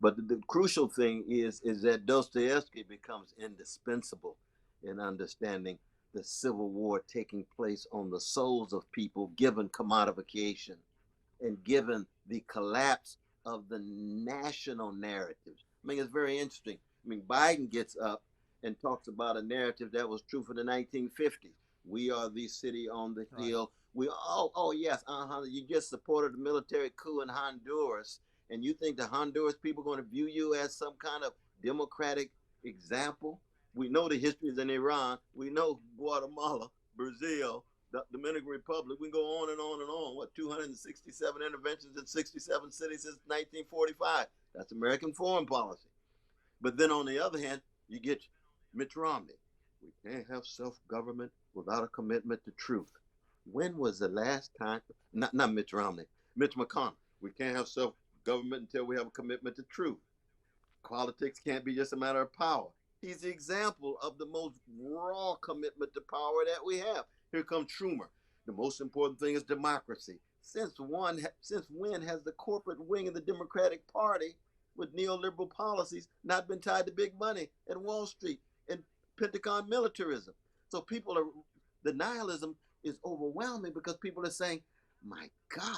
But the crucial thing is that Dostoevsky becomes indispensable in understanding the civil war taking place on the souls of people, given commodification and given the collapse of the national narratives. I mean, it's very interesting. I mean, Biden gets up and talks about a narrative that was true for the 1950s. We are the city on the hill. We yes, you just supported the military coup in Honduras, and you think the Honduras people are going to view you as some kind of democratic example? We know the histories in Iran. We know Guatemala, Brazil, the Dominican Republic. We go on and on and on. What, 267 interventions in 67 cities since 1945. That's American foreign policy. But then on the other hand, you get Mitt Romney. We can't have self-government without a commitment to truth. When was the last time, not Mitch Romney, Mitch McConnell, we can't have self-government until we have a commitment to truth. Politics can't be just a matter of power. He's the example of the most raw commitment to power that we have. Here comes Schumer. The most important thing is democracy. Since when has the corporate wing of the Democratic Party with neoliberal policies not been tied to big money and Wall Street and Pentagon militarism? So the nihilism is overwhelming because people are saying, my God,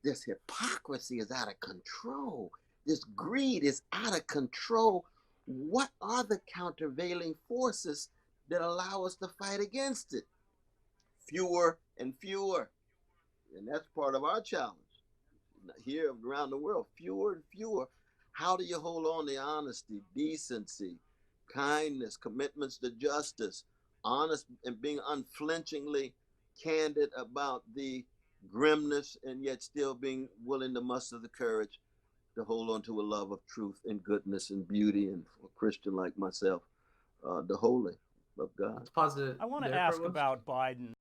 this hypocrisy is out of control. This greed is out of control. What are the countervailing forces that allow us to fight against it? Fewer and fewer. And that's part of our challenge here around the world. Fewer and fewer. How do you hold on to honesty, decency, kindness, commitments to justice, honest and being unflinchingly candid about the grimness and yet still being willing to muster the courage to hold on to a love of truth and goodness and beauty, and for a Christian like myself, the holy. of God. Let's pause it. I want to there for ask once. about Biden.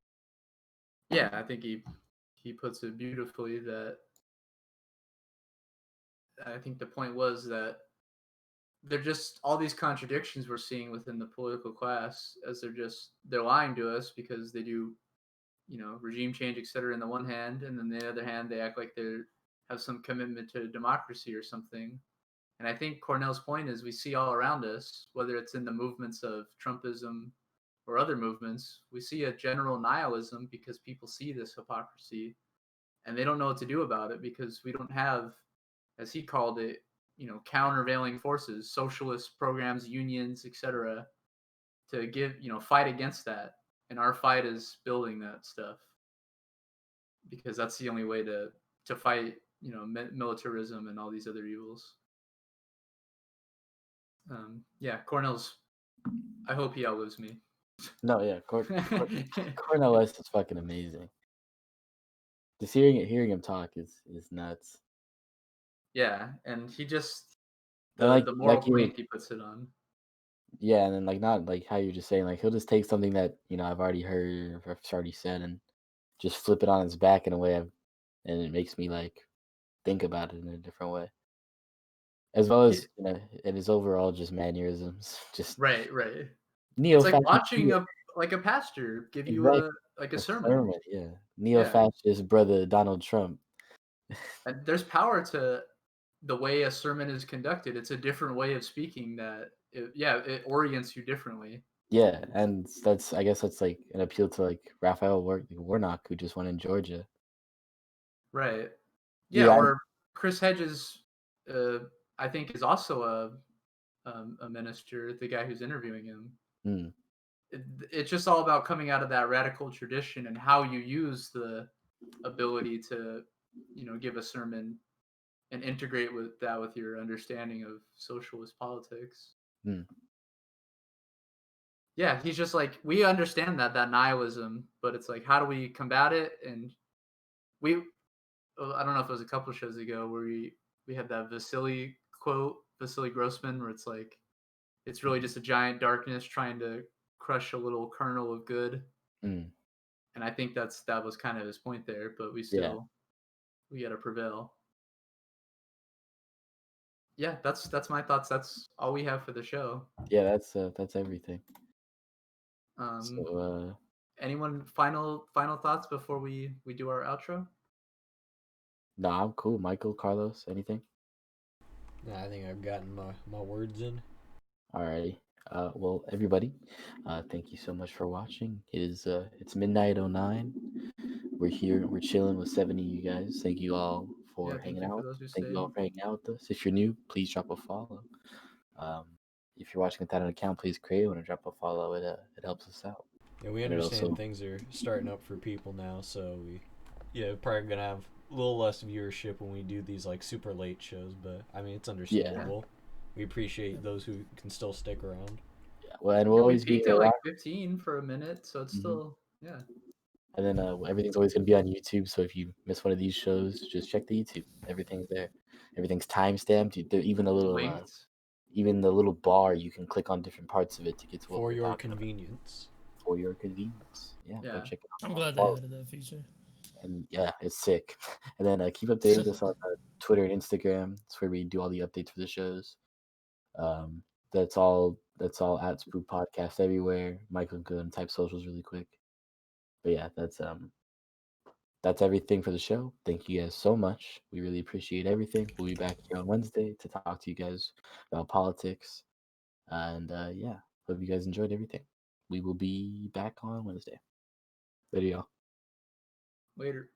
Yeah, I think he puts it beautifully that I think the point was that they're just all these contradictions we're seeing within the political class as they're lying to us because they do, regime change, et cetera, in the one hand, and then the other hand they act like they have some commitment to democracy or something. And I think Cornell's point is we see all around us, whether it's in the movements of Trumpism or other movements, we see a general nihilism because people see this hypocrisy and they don't know what to do about it because we don't have, as he called it, countervailing forces, socialist programs, unions, etc., to fight against that. And our fight is building that stuff because that's the only way to fight, militarism and all these other evils. Cornell's. I hope he outlives me. No, yeah, Cornell West is fucking amazing. Just hearing him talk is nuts. Yeah, and he just the moral point he puts it on. Yeah, and then not like how you're just saying, like he'll just take something that I've already heard or I've already said and just flip it on its back in a way, and it makes me like think about it in a different way. As well as and his overall just mannerisms, just right. Neo. It's like watching a pastor give you a sermon. Yeah, neo-fascist brother Donald Trump. And there's power to the way a sermon is conducted. It's a different way of speaking that it orients you differently. Yeah, and I guess that's like an appeal to like Raphael Warnock, who just won in Georgia. Right. Yeah, or Chris Hedges, I think is also a minister, the guy who's interviewing him. It's just all about coming out of that radical tradition and how you use the ability to, give a sermon and integrate with your understanding of socialist politics. Yeah, he's just like, we understand that nihilism, but it's like, how do we combat it? And I don't know if it was a couple of shows ago where we had that Vasily quote, Vasily Grossman, where it's like, it's really just a giant darkness trying to crush a little kernel of good. And I think that was kind of his point there, but we got to prevail. Yeah, that's my thoughts. That's all we have for the show. Yeah, that's everything. Anyone final thoughts before we do our outro? No, I'm cool. Michael, Carlos, anything? No, I think I've gotten my words in. Alrighty. Well, everybody, thank you so much for watching. It's midnight 09. We're here. We're chilling with 70 of you guys. Thank you all for hanging out. Thank you all for hanging out with us. If you're new, please drop a follow. If you're watching without an account, please create one and drop a follow. It helps us out. Yeah, we understand things are starting up for people now, so we're probably gonna have a little less viewership when we do these like super late shows, but I mean it's understandable. Yeah. We appreciate those who can still stick around. Yeah, well, and we'll always be at like 15 for a minute, so it's still And then everything's always gonna be on YouTube, so if you miss one of these shows, just check the YouTube. Everything's there. Everything's timestamped. Even a little, even the little bar, you can click on different parts of it to get to what for your convenience. For your convenience, yeah. Go check it out. I'm glad they added that feature. And yeah, it's sick. And then keep updated with us on Twitter and Instagram. That's where we do all the updates for the shows. That's all at Spoop Podcast everywhere. Michael can go and type socials really quick. But yeah, that's everything for the show. Thank you guys so much. We really appreciate everything. We'll be back here on Wednesday to talk to you guys about politics. And hope you guys enjoyed everything. We will be back on Wednesday. Later, y'all. Later.